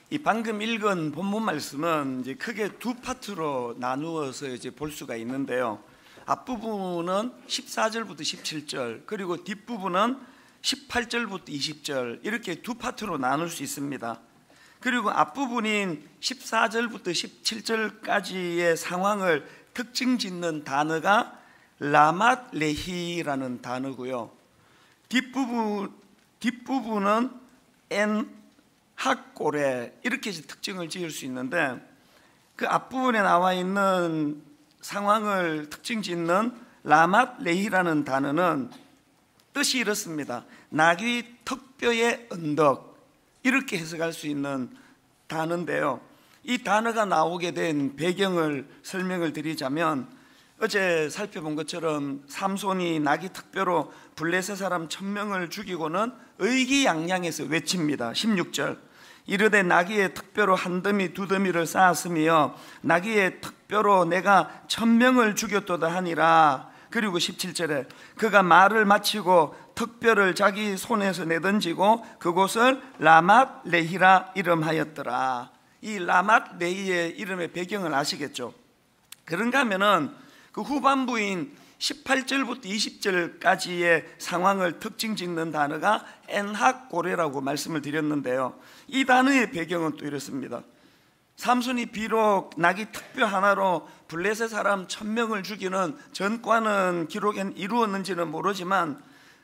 이 방금 읽은 본문 말씀은 이제 크게 두 파트로 나누어서 이제 볼 수가 있는데요. 앞부분은 14절부터 17절, 그리고 뒷부분은 18절부터 20절, 이렇게 두 파트로 나눌 수 있습니다. 그리고 앞부분인 14절부터 17절까지의 상황을 특징 짓는 단어가 라맛 레히라는 단어고요. 뒷부분은 엔 학고레, 이렇게 특징을 지을 수 있는데, 그 앞부분에 나와 있는 상황을 특징 짓는 라맛 레히라는 단어는 뜻이 이렇습니다. 나귀 턱뼈의 언덕, 이렇게 해석할 수 있는 단어인데요. 이 단어가 나오게 된 배경을 설명을 드리자면, 어제 살펴본 것처럼 삼손이 나귀 턱뼈로 블레셋 사람 1000명을 죽이고는 의기양양해서 외칩니다. 16절, 이르되 나귀의 턱뼈로 한 더미 두 더미를 쌓았으며 나귀의 턱뼈로 내가 1000명을 죽였도다 하니라. 그리고 17절에 그가 말을 마치고 턱뼈를 자기 손에서 내던지고 그곳을 라맛 레히라 이름하였더라. 이 라맛 레히의 이름의 배경을 아시겠죠? 그런가 하면은 그 후반부인 18절부터 20절까지의 상황을 특징 짓는 단어가 엔학고레라고 말씀을 드렸는데요. 이 단어의 배경은 또 이렇습니다. 삼손이 비록 나귀 턱뼈 하나로 블레셋 사람 1000명을 죽이는 전과는 기록엔 이루었는지는 모르지만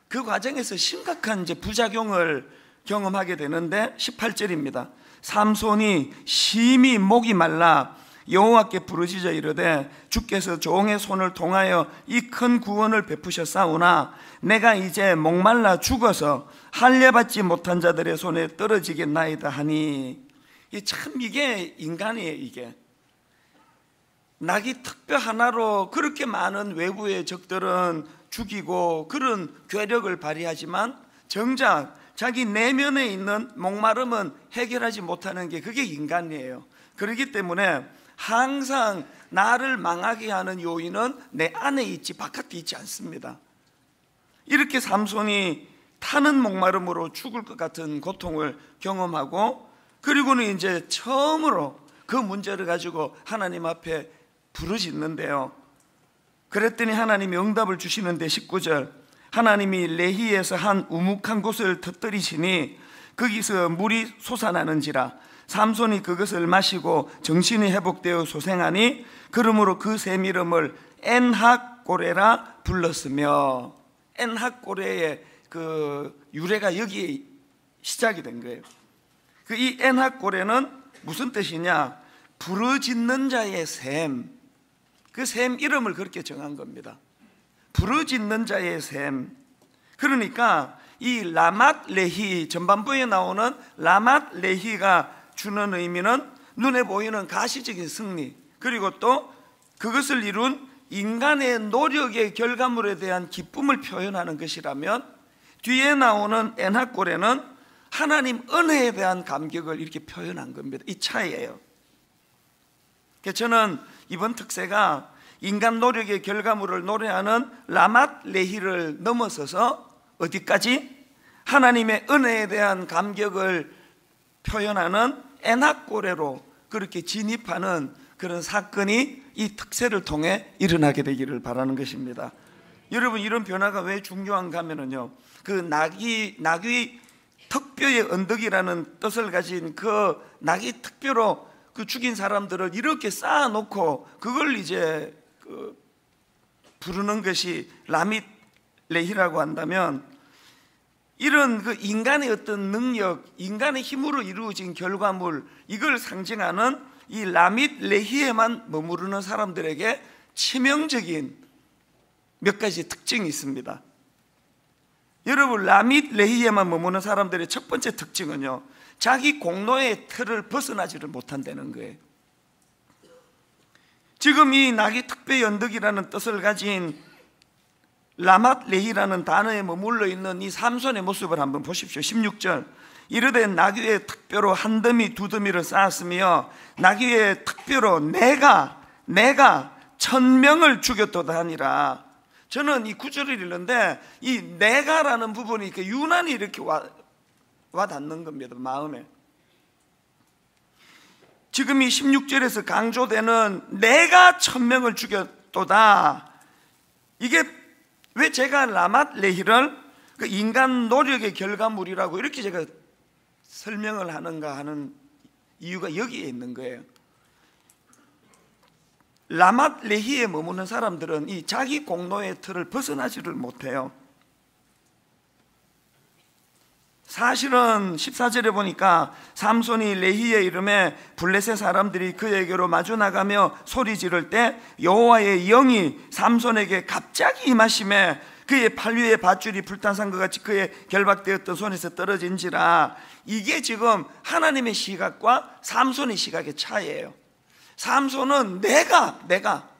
그 과정에서 심각한 이제 부작용을 경험하게 되는데 18절입니다. 삼손이 심히 목이 말라 여호와께 부르짖어 이르되 주께서 종의 손을 통하여 이 큰 구원을 베푸셨사오나 내가 이제 목말라 죽어서 할례받지 못한 자들의 손에 떨어지겠나이다 하니. 이게 인간이에요. 이게 나귀 턱뼈 하나로 그렇게 많은 외부의 적들은 죽이고 그런 괴력을 발휘하지만 정작 자기 내면에 있는 목마름은 해결하지 못하는 게 그게 인간이에요. 그렇기 때문에 항상 나를 망하게 하는 요인은 내 안에 있지 바깥에 있지 않습니다. 이렇게 삼손이 타는 목마름으로 죽을 것 같은 고통을 경험하고, 그리고는 이제 처음으로 그 문제를 가지고 하나님 앞에 부르짖는데요. 그랬더니 하나님이 응답을 주시는데 19절, 하나님이 레히에서 한 우묵한 곳을 터뜨리시니 거기서 물이 솟아나는지라. 삼손이 그것을 마시고 정신이 회복되어 소생하니 그러므로 그 샘 이름을 엔학고레라 불렀으며. 엔학고레의 그 유래가 여기에 시작이 된 거예요. 이 엔학고레는 무슨 뜻이냐? 부르짖는 자의 샘. 그 샘 이름을 그렇게 정한 겁니다. 부르짖는 자의 샘. 그러니까 이 라맛 레히, 전반부에 나오는 라맛 레히가 주는 의미는 눈에 보이는 가시적인 승리, 그리고 또 그것을 이룬 인간의 노력의 결과물에 대한 기쁨을 표현하는 것이라면, 뒤에 나오는 엔학고레는 하나님 은혜에 대한 감격을 이렇게 표현한 겁니다. 이 차이예요. 저는 이번 특세가 인간 노력의 결과물을 노래하는 라맛 레히를 넘어서서 어디까지? 하나님의 은혜에 대한 감격을 표현하는 엔학고레로 그렇게 진입하는 그런 사건이 이 특세를 통해 일어나게 되기를 바라는 것입니다. 여러분, 이런 변화가 왜 중요한가 하면요, 그 나귀 턱뼈의 언덕이라는 뜻을 가진 그 나귀 턱뼈로 그 죽인 사람들을 이렇게 쌓아놓고 그걸 이제 부르는 것이 라밋 레히라고 한다면, 이런 그 인간의 어떤 능력, 인간의 힘으로 이루어진 결과물, 이걸 상징하는 이 라밋 레히에만 머무르는 사람들에게 치명적인 몇 가지 특징이 있습니다. 여러분, 라밋 레히에만 머무는 사람들의 첫 번째 특징은요, 자기 공로의 틀을 벗어나지를 못한다는 거예요. 지금 이 나귀 턱뼈 언덕이라는 뜻을 가진 라맛 레히라는 단어에 머물러 있는 이 삼손의 모습을 한번 보십시오. 16절, 이르되 나귀의 턱뼈로 한 더미 두 더미를 쌓았으며 나귀의 턱뼈로 내가 1000명을 죽였도다 하니라. 저는 이 구절을 읽는데 이 내가라는 부분이 유난히 이렇게 와 닿는 겁니다. 마음에. 지금 이 16절에서 강조되는 내가 1000명을 죽였도다, 이게 왜 제가 라맛 레히를 그 인간 노력의 결과물이라고 이렇게 제가 설명을 하는가 하는 이유가 여기에 있는 거예요. 라맛 레히에 머무는 사람들은 이 자기 공로의 틀을 벗어나지를 못해요. 사실은 14절에 보니까 삼손이 레히에 이름에 블레셋 사람들이 그에게로 마주 나가며 소리 지를 때 여호와의 영이 삼손에게 갑자기 임하심에 그의 팔 위에 밧줄이 불탄 것 같이 그의 결박되었던 손에서 떨어진지라. 이게 지금 하나님의 시각과 삼손의 시각의 차이예요. 삼손은 내가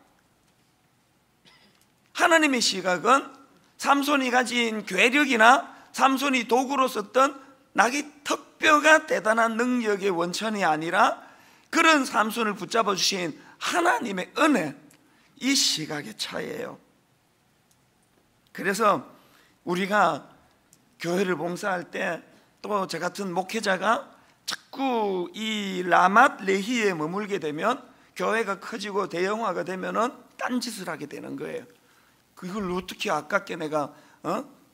하나님의 시각은 삼손이 가진 괴력이나 삼손이 도구로 썼던 나기 턱뼈가 대단한 능력의 원천이 아니라 그런 삼손을 붙잡아 주신 하나님의 은혜, 이 시각의 차이예요. 그래서 우리가 교회를 봉사할 때 또 저 같은 목회자가 자꾸 이 라맛 레히에 머물게 되면 교회가 커지고 대형화가 되면은 딴짓을 하게 되는 거예요. 그걸 어떻게 아깝게 내가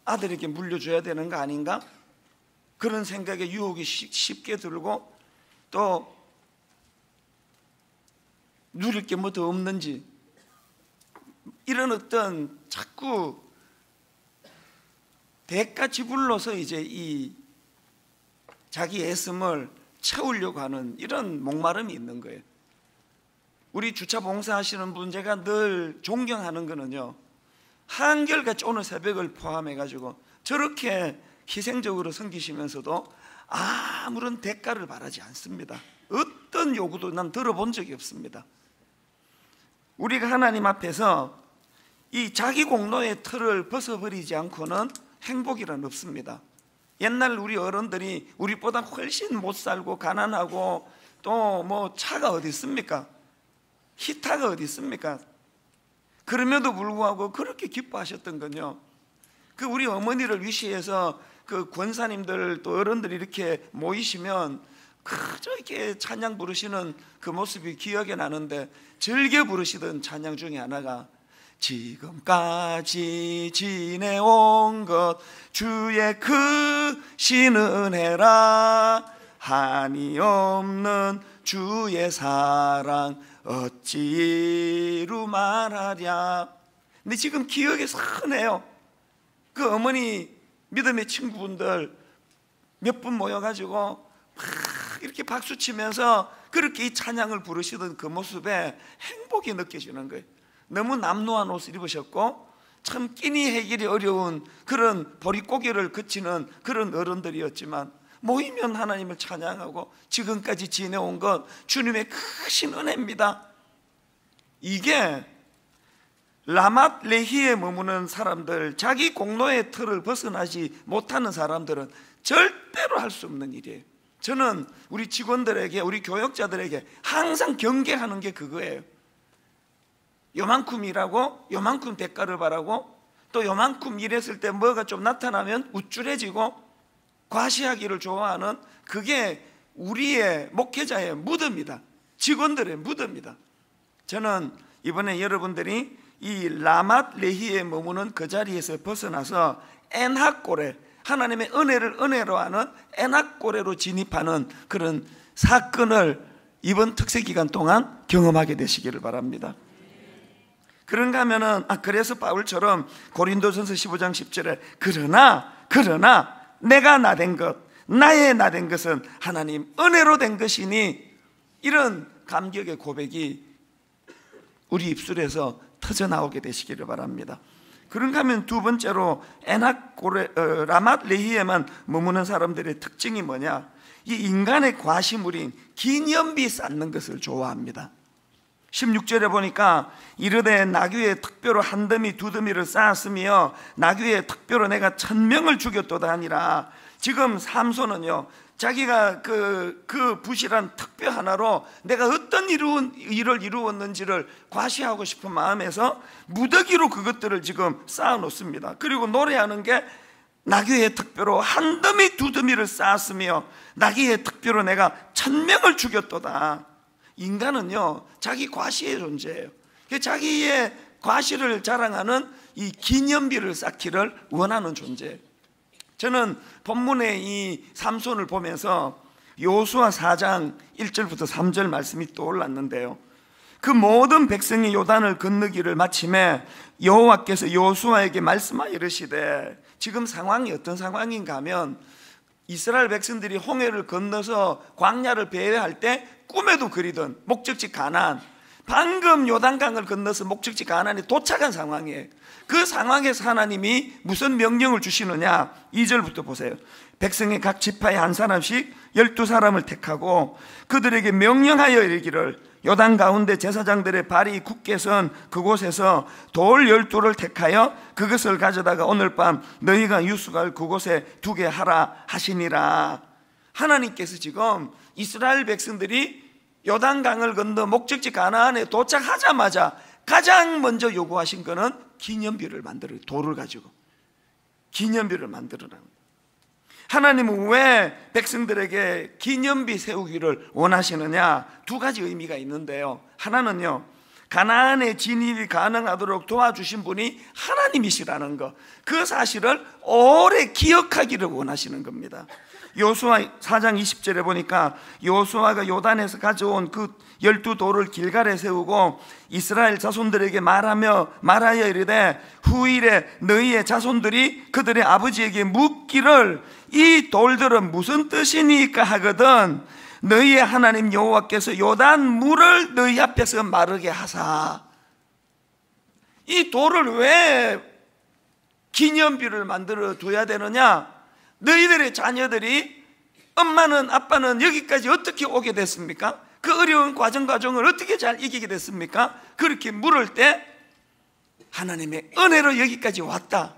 아들에게 물려줘야 되는 거 아닌가? 그런 생각에 유혹이 쉽게 들고, 또 누릴 게 뭐 더 없는지 이런 어떤 자꾸 대가 지불로서 이제 이 자기 애씀을 채우려고 하는 이런 목마름이 있는 거예요. 우리 주차 봉사하시는 분 제가 늘 존경하는 거는요, 한결같이 오늘 새벽을 포함해가지고 저렇게 희생적으로 섬기시면서도 아무런 대가를 바라지 않습니다. 어떤 요구도 난 들어본 적이 없습니다. 우리가 하나님 앞에서 이 자기 공로의 틀을 벗어버리지 않고는 행복이란 없습니다. 옛날 우리 어른들이 우리보다 훨씬 못 살고 가난하고 또 뭐 차가 어디 있습니까? 히타가 어디 있습니까? 그럼에도 불구하고 그렇게 기뻐하셨던 건요, 그 우리 어머니를 위시해서 그 권사님들 또 어른들이 이렇게 모이시면 그저 이렇게 찬양 부르시는 그 모습이 기억에 나는데, 즐겨 부르시던 찬양 중에 하나가 지금까지 지내온 것 주의 크신 은혜라, 한이 없는 주의 사랑 어찌로 말하랴. 근데 지금 기억에 선해요. 그 어머니 믿음의 친구분들 몇 분 모여가지고 막 이렇게 박수 치면서 그렇게 이 찬양을 부르시던 그 모습에 행복이 느껴지는 거예요. 너무 남루한 옷을 입으셨고 참 끼니 해결이 어려운 그런 보릿고개를 그치는 그런 어른들이었지만, 모이면 하나님을 찬양하고 지금까지 지내온 것 주님의 크신 은혜입니다. 이게 라맛 레히에 머무는 사람들, 자기 공로의 틀을 벗어나지 못하는 사람들은 절대로 할 수 없는 일이에요. 저는 우리 직원들에게, 우리 교역자들에게 항상 경계하는 게 그거예요. 요만큼 일하고 요만큼 대가를 바라고, 또 요만큼 일했을 때 뭐가 좀 나타나면 우쭐해지고 과시하기를 좋아하는, 그게 우리의 목회자의 무드입니다. 직원들의 무드입니다. 저는 이번에 여러분들이 이 라맛 레히에 머무는 그 자리에서 벗어나서 엔하골에, 하나님의 은혜를 은혜로 하는 엔하골에로 진입하는 그런 사건을 이번 특세 기간 동안 경험하게 되시기를 바랍니다. 그런가 하면은 그래서 바울처럼 고린도전서 15장 10절에 그러나 내가 나된 것, 나의 나된 것은 하나님 은혜로 된 것이니, 이런 감격의 고백이 우리 입술에서 터져 나오게 되시기를 바랍니다. 그런가 하면 두 번째로 라맛 레히에만 머무는 사람들의 특징이 뭐냐? 이 인간의 과시물인 기념비 쌓는 것을 좋아합니다. 16절에 보니까 이르되 나귀의 턱뼈로 한 더미 두 더미를 쌓았으며 나귀의 턱뼈로 내가 1000명을 죽였도다 하니라. 지금 삼손은요, 자기가 그 부실한 턱뼈 하나로 내가 어떤 일을 이루었는지를 과시하고 싶은 마음에서 무더기로 그것들을 지금 쌓아 놓습니다. 그리고 노래하는 게 나귀의 턱뼈로 한 더미 두 더미를 쌓았으며 나귀의 턱뼈로 내가 1000명을 죽였도다. 인간은요 자기 과시의 존재예요. 자기의 과시를 자랑하는 이 기념비를 쌓기를 원하는 존재예요. 저는 본문의 이 삼손을 보면서 여호수아 4장 1절부터 3절 말씀이 떠올랐는데요, 그 모든 백성이 요단을 건너기를 마침에 여호와께서 여호수아에게 말씀하여 이르시되, 지금 상황이 어떤 상황인가 하면 이스라엘 백성들이 홍해를 건너서 광야를 배회할 때 꿈에도 그리던 목적지 가나안, 방금 요단강을 건너서 목적지 가나안에 도착한 상황이에요. 그 상황에서 하나님이 무슨 명령을 주시느냐, 2절부터 보세요. 백성의 각 지파에 한 사람씩 12사람을 택하고 그들에게 명령하여 이르기를, 요단 가운데 제사장들의 발이 굳게 선 그곳에서 돌 12를 택하여 그것을 가져다가 오늘 밤 너희가 유숙할 그곳에 두게 하라 하시니라. 하나님께서 지금 이스라엘 백성들이 요단강을 건너 목적지 가나안에 도착하자마자 가장 먼저 요구하신 것은 기념비를 만들어, 돌을 가지고 기념비를 만들어라는. 하나님은 왜 백성들에게 기념비 세우기를 원하시느냐? 두 가지 의미가 있는데요, 하나는요 가나안에 진입이 가능하도록 도와주신 분이 하나님이시라는 것, 그 사실을 오래 기억하기를 원하시는 겁니다. 여호수아 4장 20절에 보니까 여호수아가 요단에서 가져온 그 12돌을 길갈에 세우고 이스라엘 자손들에게 말하여 이르되, 후일에 너희의 자손들이 그들의 아버지에게 묻기를 이 돌들은 무슨 뜻이니까 하거든 너희의 하나님 여호와께서 요단 물을 너희 앞에서 마르게 하사. 이 돌을 왜 기념비를 만들어 둬야 되느냐? 너희들의 자녀들이 엄마는 아빠는 여기까지 어떻게 오게 됐습니까? 그 어려운 과정을 어떻게 잘 이기게 됐습니까? 그렇게 물을 때 하나님의 은혜로 여기까지 왔다,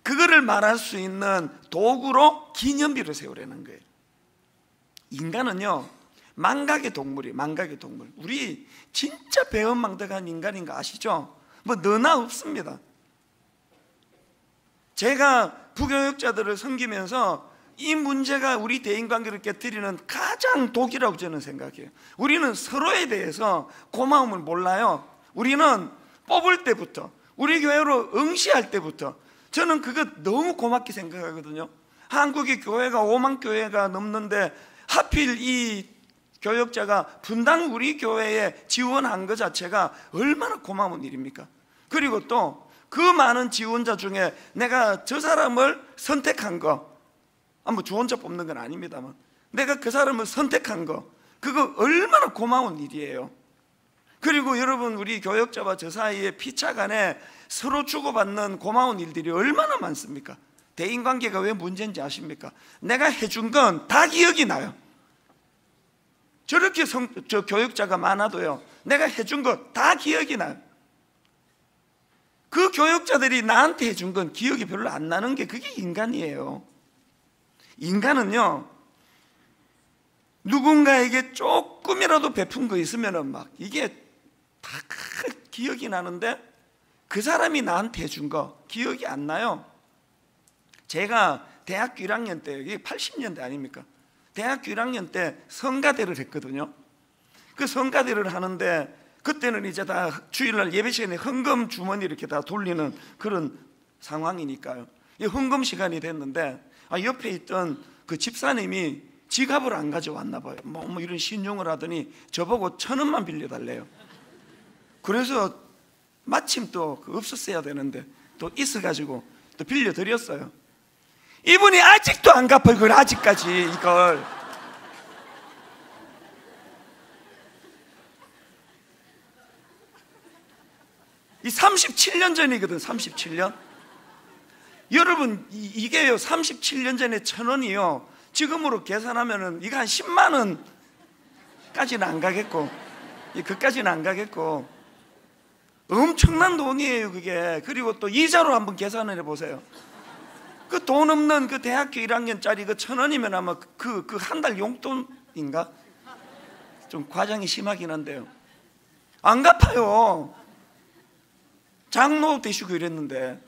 그거를 말할 수 있는 도구로 기념비를 세우려는 거예요. 인간은요 망각의 동물이에요. 망각의 동물. 우리 진짜 배은망덕한 인간인 거 아시죠? 뭐 너나 없습니다. 제가 부교육자들을 섬기면서 이 문제가 우리 대인관계를 깨뜨리는 가장 독이라고 저는 생각해요. 우리는 서로에 대해서 고마움을 몰라요. 우리는 뽑을 때부터, 우리 교회로 응시할 때부터 저는 그거 너무 고맙게 생각하거든요. 한국의 교회가 5만 교회가 넘는데 하필 이 교역자가 분당 우리 교회에 지원한 것 자체가 얼마나 고마운 일입니까? 그리고 또 그 많은 지원자 중에 내가 저 사람을 선택한 거, 뭐 저 혼자 뽑는 건 아닙니다만 내가 그 사람을 선택한 거, 그거 얼마나 고마운 일이에요. 그리고 여러분, 우리 교역자와 저 사이에 피차간에 서로 주고받는 고마운 일들이 얼마나 많습니까? 대인관계가 왜 문제인지 아십니까? 내가 해준 건 다 기억이 나요. 저렇게 저 교역자가 많아도요, 내가 해준 거 다 기억이 나요. 그 교역자들이 나한테 해준 건 기억이 별로 안 나는 게 그게 인간이에요. 인간은요 누군가에게 조금이라도 베푼 거 있으면 막 이게 다 기억이 나는데 그 사람이 나한테 해준 거 기억이 안 나요. 제가 대학교 1학년 때, 이게 80년대 아닙니까? 대학교 1학년 때 성가대를 했거든요. 그 성가대를 하는데 그때는 이제 다 주일날 예배 시간에 헌금 주머니 이렇게 다 돌리는 그런 상황이니까요. 이 헌금 시간이 됐는데 옆에 있던 그 집사님이 지갑을 안 가져왔나 봐요. 뭐 이런 신용을 하더니 저보고 1,000원만 빌려달래요. 그래서 마침 또 없었어야 되는데 또 있어가지고 또 빌려드렸어요. 이분이 아직도 안 갚아요. 그걸 아직까지 이걸. 이 37년 전이거든. 37년. 여러분 이게요 37년 전에 1,000원이요 지금으로 계산하면은 이거 한 10만 원까지는 안 가겠고, 그까지는 안 가겠고 엄청난 돈이에요 그게. 그리고 또 이자로 한번 계산을 해보세요. 그 돈 없는 그 대학교 1학년짜리 그 1,000원이면 아마 그 한 달 용돈인가? 좀 과장이 심하긴 한데요. 안 갚아요. 장로 되시고 이랬는데.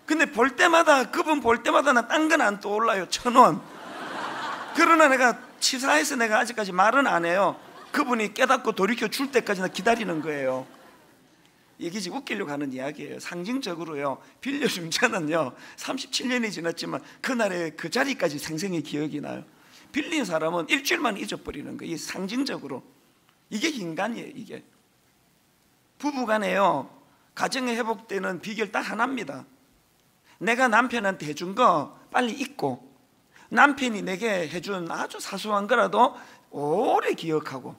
근데 볼 때마다, 그분 볼 때마다 나 딴 건 안 떠올라요. 1,000원. 그러나 내가 치사해서 내가 아직까지 말은 안 해요. 그분이 깨닫고 돌이켜 줄 때까지나 기다리는 거예요. 이게 지금 웃기려고 하는 이야기예요. 상징적으로요, 빌려준 자는요 37년이 지났지만 그날의 그 자리까지 생생히 기억이 나요. 빌린 사람은 일주일만 잊어버리는 거예요. 이 상징적으로. 이게 인간이에요. 이게 부부간에요, 가정이 회복되는 비결 딱 하나입니다. 내가 남편한테 해준 거 빨리 잊고, 남편이 내게 해준 아주 사소한 거라도 오래 기억하고,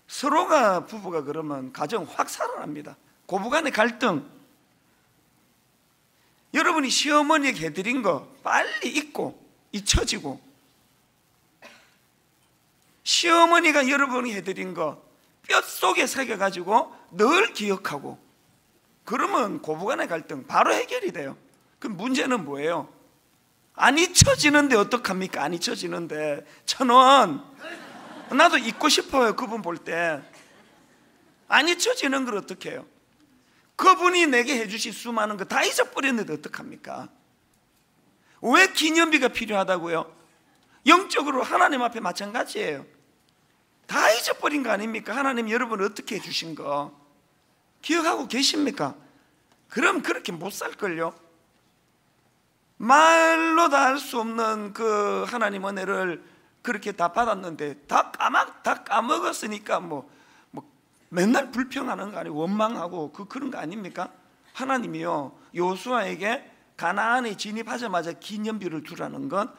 서로가 부부가 그러면 가정 확 살아납니다. 고부간의 갈등, 여러분이 시어머니에게 해드린 거 빨리 잊고 잊혀지고, 시어머니가 여러분이 해드린 거 뼛속에 새겨가지고 늘 기억하고, 그러면 고부간의 갈등 바로 해결이 돼요. 그럼 문제는 뭐예요? 안 잊혀지는데 어떡합니까? 안 잊혀지는데. 천원, 나도 잊고 싶어요. 그분 볼 때. 안 잊혀지는 걸 어떻게 해요? 그분이 내게 해주신 수많은 거 다 잊어버렸는데 어떡합니까? 왜 기념비가 필요하다고요? 영적으로 하나님 앞에 마찬가지예요. 다 잊어버린 거 아닙니까? 하나님 여러분을 어떻게 해주신 거 기억하고 계십니까? 그럼 그렇게 못 살걸요? 말로 다 할 수 없는 그 하나님 은혜를 그렇게 다 받았는데 다 까먹었으니까 뭐 맨날 불평하는 거 아니고 원망하고 그런 거 아닙니까? 하나님이요, 요수아에게 가나안에 진입하자마자 기념비를 두라는 건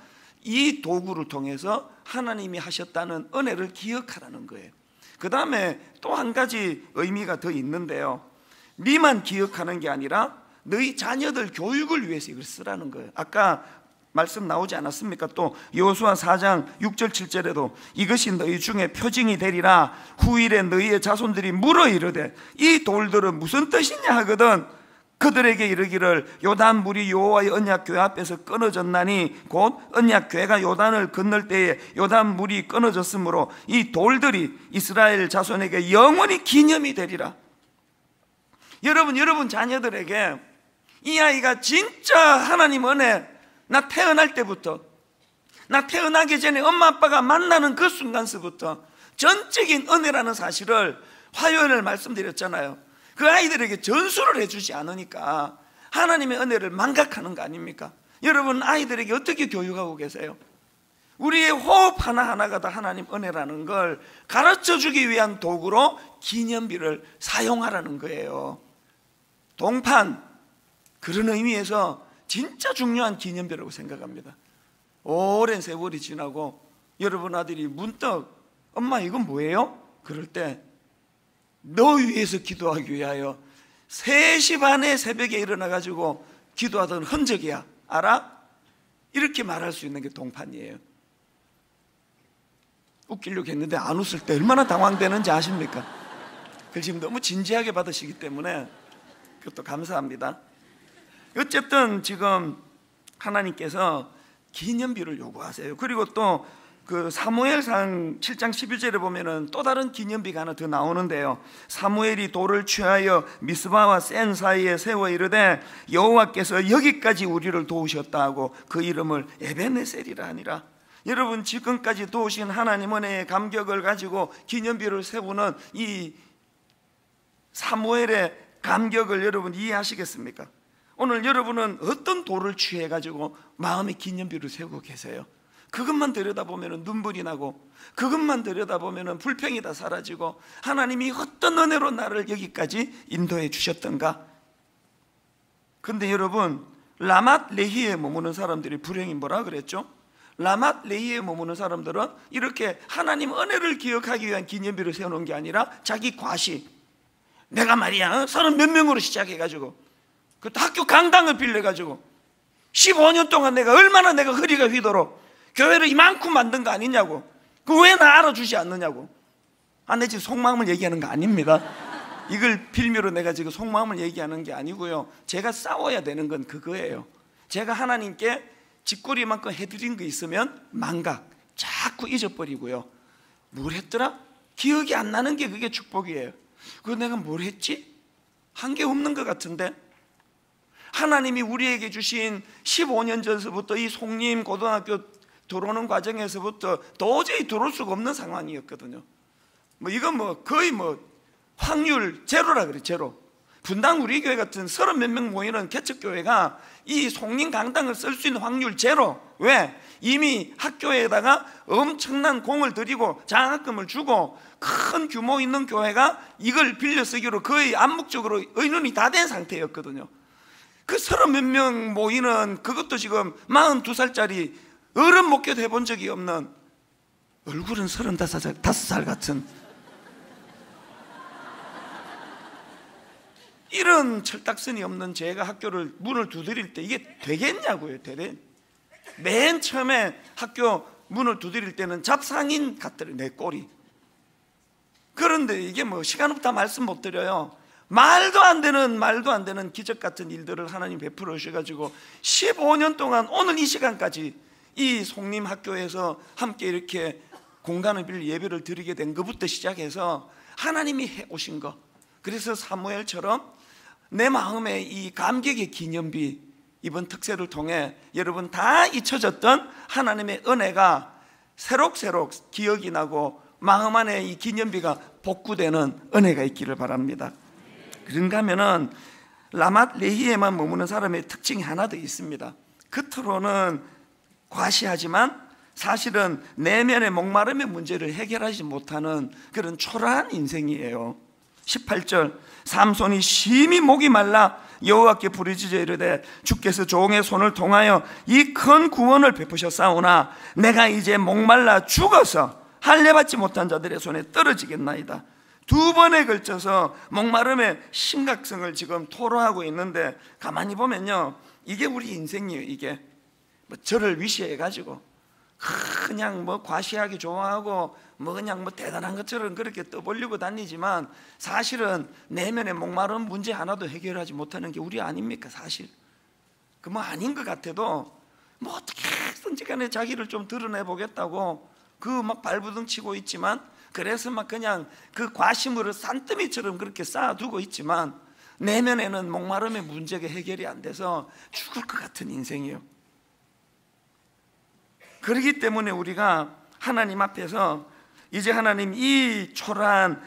이 도구를 통해서 하나님이 하셨다는 은혜를 기억하라는 거예요. 그 다음에 또 한 가지 의미가 더 있는데요, 니만 기억하는 게 아니라 너희 자녀들 교육을 위해서 이걸 쓰라는 거예요. 아까 말씀 나오지 않았습니까? 또 여호수아 4장 6절 7절에도 이것이 너희 중에 표징이 되리라. 후일에 너희의 자손들이 물어 이르되 이 돌들은 무슨 뜻이냐 하거든 그들에게 이르기를 요단 물이 여호와의 언약궤 앞에서 끊어졌나니 곧 언약궤가 요단을 건널 때에 요단 물이 끊어졌으므로 이 돌들이 이스라엘 자손에게 영원히 기념이 되리라. 여러분 자녀들에게 이 아이가 진짜 하나님 은혜, 나 태어날 때부터, 나 태어나기 전에 엄마 아빠가 만나는 그 순간서부터 전적인 은혜라는 사실을 화요일에 말씀드렸잖아요. 그 아이들에게 전수를 해주지 않으니까 하나님의 은혜를 망각하는 거 아닙니까? 여러분 아이들에게 어떻게 교육하고 계세요? 우리의 호흡 하나하나가 다 하나님 은혜라는 걸 가르쳐주기 위한 도구로 기념비를 사용하라는 거예요. 동판, 그런 의미에서 진짜 중요한 기념비라고 생각합니다. 오랜 세월이 지나고 여러분 아들이 문득 엄마 이건 뭐예요? 그럴 때 너 위해서 기도하기 위하여 3시 반에 새벽에 일어나가지고 기도하던 흔적이야, 알아? 이렇게 말할 수 있는 게 동판이에요. 웃기려고 했는데 안 웃을 때 얼마나 당황되는지 아십니까? 그걸 지금 너무 진지하게 받으시기 때문에 그것도 감사합니다. 어쨌든 지금 하나님께서 기념비를 요구하세요. 그리고 또 그 사무엘상 7장 11절에 보면은 또 다른 기념비가 하나 더 나오는데요, 사무엘이 돌을 취하여 미스바와 센 사이에 세워 이르되 여호와께서 여기까지 우리를 도우셨다 하고 그 이름을 에베네셀이라 하니라. 여러분 지금까지 도우신 하나님 은혜의 감격을 가지고 기념비를 세우는 이 사무엘의 감격을 여러분 이해하시겠습니까? 오늘 여러분은 어떤 돌을 취해가지고 마음의 기념비를 세우고 계세요? 그것만 들여다보면 눈물이 나고, 그것만 들여다보면 불평이 다 사라지고, 하나님이 어떤 은혜로 나를 여기까지 인도해 주셨던가. 근데 여러분 라맛 레히에 머무는 사람들이 불행히 뭐라 그랬죠? 라맛 레히에 머무는 사람들은 이렇게 하나님 은혜를 기억하기 위한 기념비를 세우는 게 아니라 자기 과시, 내가 말이야 30몇 명으로 시작해가지고 그 학교 강당을 빌려가지고 15년 동안 내가 얼마나 내가 허리가 휘도록 교회를 이만큼 만든 거 아니냐고, 그 왜 나 알아주지 않느냐고. 내 지금 속마음을 얘기하는 거 아닙니다. 이걸 빌미로 내가 지금 속마음을 얘기하는 게 아니고요, 제가 싸워야 되는 건 그거예요. 제가 하나님께 짓거리만큼 해드린 거 있으면 망각, 자꾸 잊어버리고요, 뭘 했더라? 기억이 안 나는 게 그게 축복이에요. 그거 내가 뭘 했지? 한 게 없는 것 같은데. 하나님이 우리에게 주신 15년 전서부터 이 송림 고등학교 들어오는 과정에서부터 도저히 들어올 수가 없는 상황이었거든요. 뭐 이건 뭐 거의 뭐 확률 제로라 그래, 제로. 분당 우리 교회 같은 30몇 명 모이는 개척교회가 이 송림 강당을 쓸 수 있는 확률 제로. 왜? 이미 학교에다가 엄청난 공을 들이고 장학금을 주고 큰 규모 있는 교회가 이걸 빌려 쓰기로 거의 암묵적으로 의논이 다 된 상태였거든요. 그 30몇 명 모이는, 그것도 지금 42살짜리 어른 목회도 해본 적이 없는, 얼굴은 35살 같은 이런 철딱선이 없는 제가 학교를 문을 두드릴 때 이게 되겠냐고요. 맨 처음에 학교 문을 두드릴 때는 잡상인 같더래요, 내 꼴이. 그런데 이게 뭐 시간 없다 말씀 못 드려요. 말도 안 되는 기적 같은 일들을 하나님 베풀어 주셔가지고 15년 동안 오늘 이 시간까지 이 송림 학교에서 함께 이렇게 공간을 빌려 예배를 드리게 된 것부터 시작해서 하나님이 해 오신 것. 그래서 사무엘처럼 내 마음에 이 감격의 기념비, 이번 특세를 통해 여러분 다 잊혀졌던 하나님의 은혜가 새록새록 기억이 나고 마음 안에 이 기념비가 복구되는 은혜가 있기를 바랍니다. 그런가 하면은 라맛 레히에만 머무는 사람의 특징이 하나 더 있습니다. 겉으로는 과시하지만 사실은 내면의 목마름의 문제를 해결하지 못하는 그런 초라한 인생이에요. 18절, 삼손이 심히 목이 말라 여호와께 부르짖어 이르되 주께서 종의 손을 통하여 이 큰 구원을 베푸셨사오나 내가 이제 목말라 죽어서 할례받지 못한 자들의 손에 떨어지겠나이다. 두 번에 걸쳐서 목마름의 심각성을 지금 토로하고 있는데, 가만히 보면요, 이게 우리 인생이에요. 이게 뭐 저를 위시해가지고 그냥 뭐 과시하기 좋아하고 뭐 그냥 뭐 대단한 것처럼 그렇게 떠벌리고 다니지만 사실은 내면의 목마른 문제 하나도 해결하지 못하는 게 우리 아닙니까? 사실 그 뭐 아닌 것 같아도 뭐 어떻게든지 간에 자기를 좀 드러내 보겠다고 그 막 발부둥 치고 있지만, 그래서 막 그냥 그 과심으로 산더미처럼 그렇게 쌓아두고 있지만 내면에는 목마름의 문제가 해결이 안 돼서 죽을 것 같은 인생이에요. 그렇기 때문에 우리가 하나님 앞에서 이제 하나님 이 초라한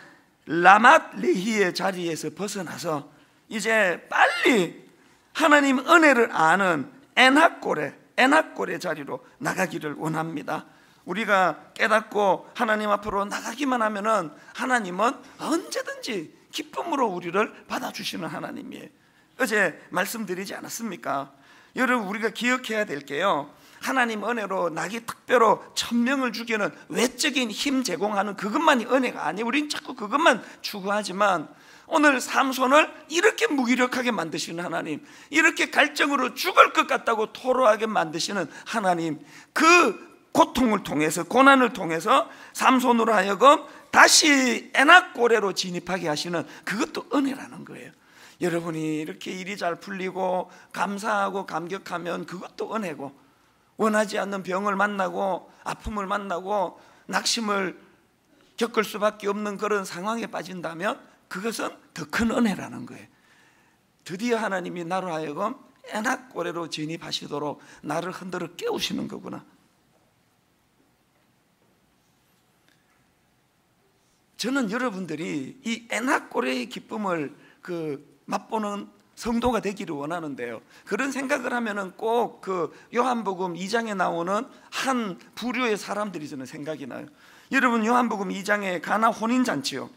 라맛 레히의 자리에서 벗어나서 이제 빨리 하나님 은혜를 아는 에낙골의 자리로 나가기를 원합니다. 우리가 깨닫고 하나님 앞으로 나가기만 하면은 하나님은 언제든지 기쁨으로 우리를 받아주시는 하나님이에요. 어제 말씀드리지 않았습니까? 여러분, 우리가 기억해야 될 게요, 하나님 은혜로 나기 특별로 천명을 주기는 외적인 힘 제공하는 그것만이 은혜가 아니에요. 우린 자꾸 그것만 추구하지만 오늘 삼손을 이렇게 무기력하게 만드시는 하나님, 이렇게 갈증으로 죽을 것 같다고 토로하게 만드시는 하나님, 그 고통을 통해서, 고난을 통해서 삼손으로 하여금 다시 에낙고레로 진입하게 하시는 그것도 은혜라는 거예요. 여러분이 이렇게 일이 잘 풀리고 감사하고 감격하면 그것도 은혜고, 원하지 않는 병을 만나고 아픔을 만나고 낙심을 겪을 수밖에 없는 그런 상황에 빠진다면 그것은 더 큰 은혜라는 거예요. 드디어 하나님이 나로 하여금 에낙고레로 진입하시도록 나를 흔들어 깨우시는 거구나. 저는 여러분들이 이 에낙고레의 기쁨을 맛보는 성도가 되기를 원하는데요, 그런 생각을 하면은 꼭 그 요한복음 2장에 나오는 한 부류의 사람들이 저는 생각이 나요. 여러분, 요한복음 2장에 가나 혼인잔치요,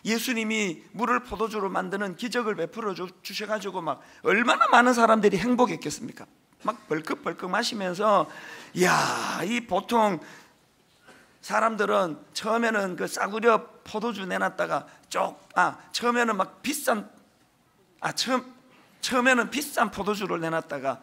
예수님이 물을 포도주로 만드는 기적을 베풀어 주셔가지고 막 얼마나 많은 사람들이 행복했겠습니까? 막 벌컥벌컥 마시면서, 이야, 이 보통 사람들은 처음에는 그 싸구려 포도주 내놨다가 처음에는 막 처음에는 비싼 포도주를 내놨다가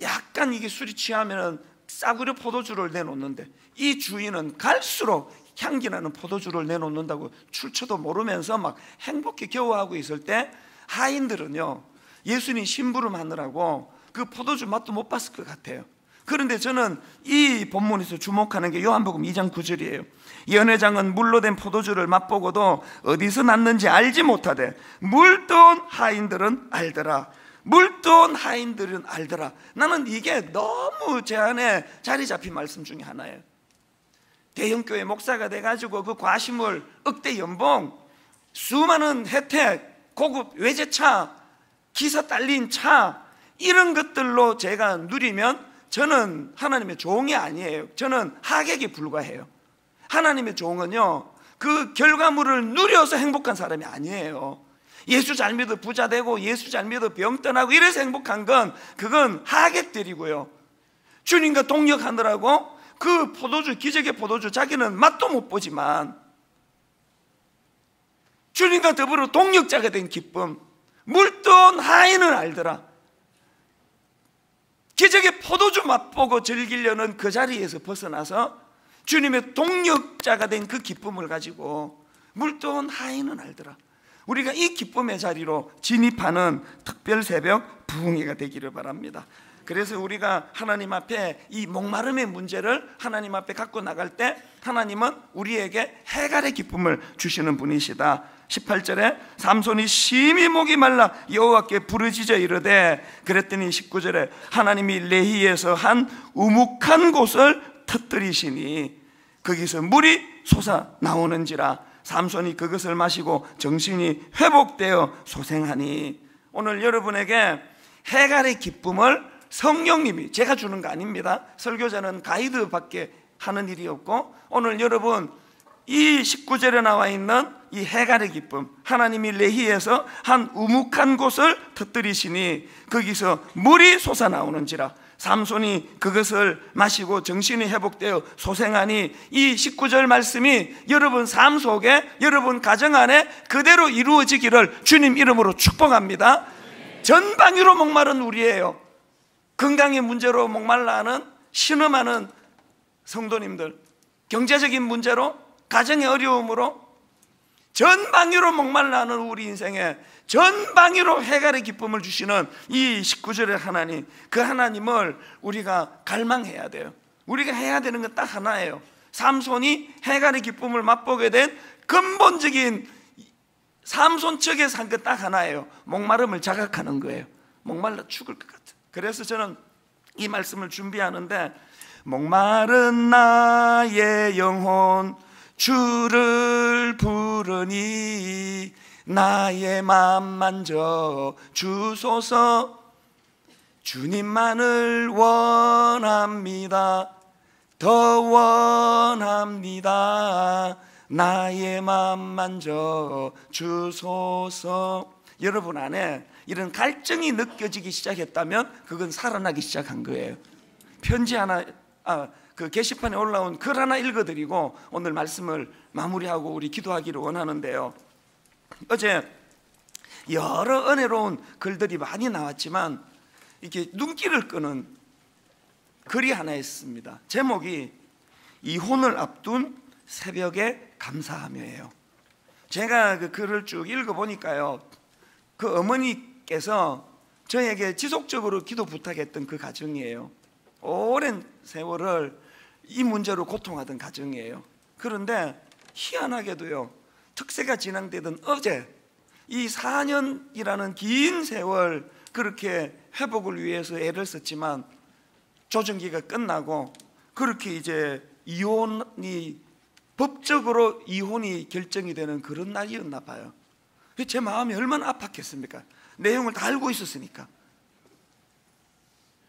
약간 이게 술이 취하면은 싸구려 포도주를 내놓는데, 이 주인은 갈수록 향기나는 포도주를 내놓는다고 출처도 모르면서 막 행복히 겨워하고 있을 때 하인들은요, 예수님 심부름 하느라고 그 포도주 맛도 못 봤을 것 같아요. 그런데 저는 이 본문에서 주목하는 게 요한복음 2장 9절이에요. 연회장은 물로 된 포도주를 맛보고도 어디서 났는지 알지 못하되 물돈 하인들은 알더라. 물돈 하인들은 알더라. 나는 이게 너무 제 안에 자리 잡힌 말씀 중에 하나예요. 대형교회 목사가 돼가지고 그 과시물, 억대 연봉, 수많은 혜택, 고급 외제차, 기사 딸린 차, 이런 것들로 제가 누리면 저는 하나님의 종이 아니에요. 저는 하객에 불과해요. 하나님의 종은요, 그 결과물을 누려서 행복한 사람이 아니에요. 예수 잘 믿어 부자 되고 예수 잘 믿어 병 떠나고 이래서 행복한 건 그건 하객들이고요. 주님과 동역하느라고 그 포도주, 기적의 포도주 자기는 맛도 못 보지만 주님과 더불어 동역자가 된 기쁨, 물돈 하인은 알더라. 기적의 포도주 맛보고 즐기려는 그 자리에서 벗어나서 주님의 동역자가 된 그 기쁨을 가지고 물돈 하인은 알더라. 우리가 이 기쁨의 자리로 진입하는 특별 새벽 부흥회가 되기를 바랍니다. 그래서 우리가 하나님 앞에 이 목마름의 문제를 하나님 앞에 갖고 나갈 때 하나님은 우리에게 해갈의 기쁨을 주시는 분이시다. 18절에 삼손이 심히 목이 말라 여호와께 부르짖어 이르되, 그랬더니 19절에 하나님이 레히에서 한 우묵한 곳을 터뜨리시니 거기서 물이 솟아 나오는지라. 삼손이 그것을 마시고 정신이 회복되어 소생하니. 오늘 여러분에게 해갈의 기쁨을 성령님이, 제가 주는 거 아닙니다. 설교자는 가이드밖에 하는 일이 없고, 오늘 여러분 이 19절에 나와 있는 이 해갈의 기쁨, 하나님이 레히에서 한 우묵한 곳을 터뜨리시니 거기서 물이 솟아나오는지라. 삼손이 그것을 마시고 정신이 회복되어 소생하니, 이 19절 말씀이 여러분 삶 속에, 여러분 가정 안에 그대로 이루어지기를 주님 이름으로 축복합니다. 전방위로 목마른 우리예요. 건강의 문제로 목말라하는, 신음하는 성도님들, 경제적인 문제로, 가정의 어려움으로 전방위로 목말라하는 우리 인생에 전방위로 해갈의 기쁨을 주시는 이 19절의 하나님, 그 하나님을 우리가 갈망해야 돼요. 우리가 해야 되는 건 딱 하나예요. 삼손이 해갈의 기쁨을 맛보게 된 근본적인, 삼손 측에서 한 것 딱 하나예요. 목마름을 자각하는 거예요. 목말라 죽을 것 같아. 그래서 저는 이 말씀을 준비하는데, 목마른 나의 영혼 주를 부르니 나의 맘 만져 주소서. 주님만을 원합니다. 더 원합니다. 나의 맘 만져 주소서. 여러분 안에 이런 갈증이 느껴지기 시작했다면 그건 살아나기 시작한 거예요. 편지 하나, 그 게시판에 올라온 글 하나 읽어드리고 오늘 말씀을 마무리하고 우리 기도하기를 원하는데요. 어제 여러 은혜로운 글들이 많이 나왔지만 이렇게 눈길을 끄는 글이 하나 있습니다. 제목이 이혼을 앞둔 새벽에 감사하며예요. 제가 그 글을 쭉 읽어보니까요, 그 어머니께서 저에게 지속적으로 기도 부탁했던 그 가정이에요. 오랜 세월을 이 문제로 고통하던 가정이에요. 그런데 희한하게도요, 특세가 진행되던 어제 이 4년이라는 긴 세월 그렇게 회복을 위해서 애를 썼지만 조정기가 끝나고 그렇게 이제 이혼이, 법적으로 이혼이 결정이 되는 그런 날이었나 봐요. 제 마음이 얼마나 아팠겠습니까? 내용을 다 알고 있었으니까.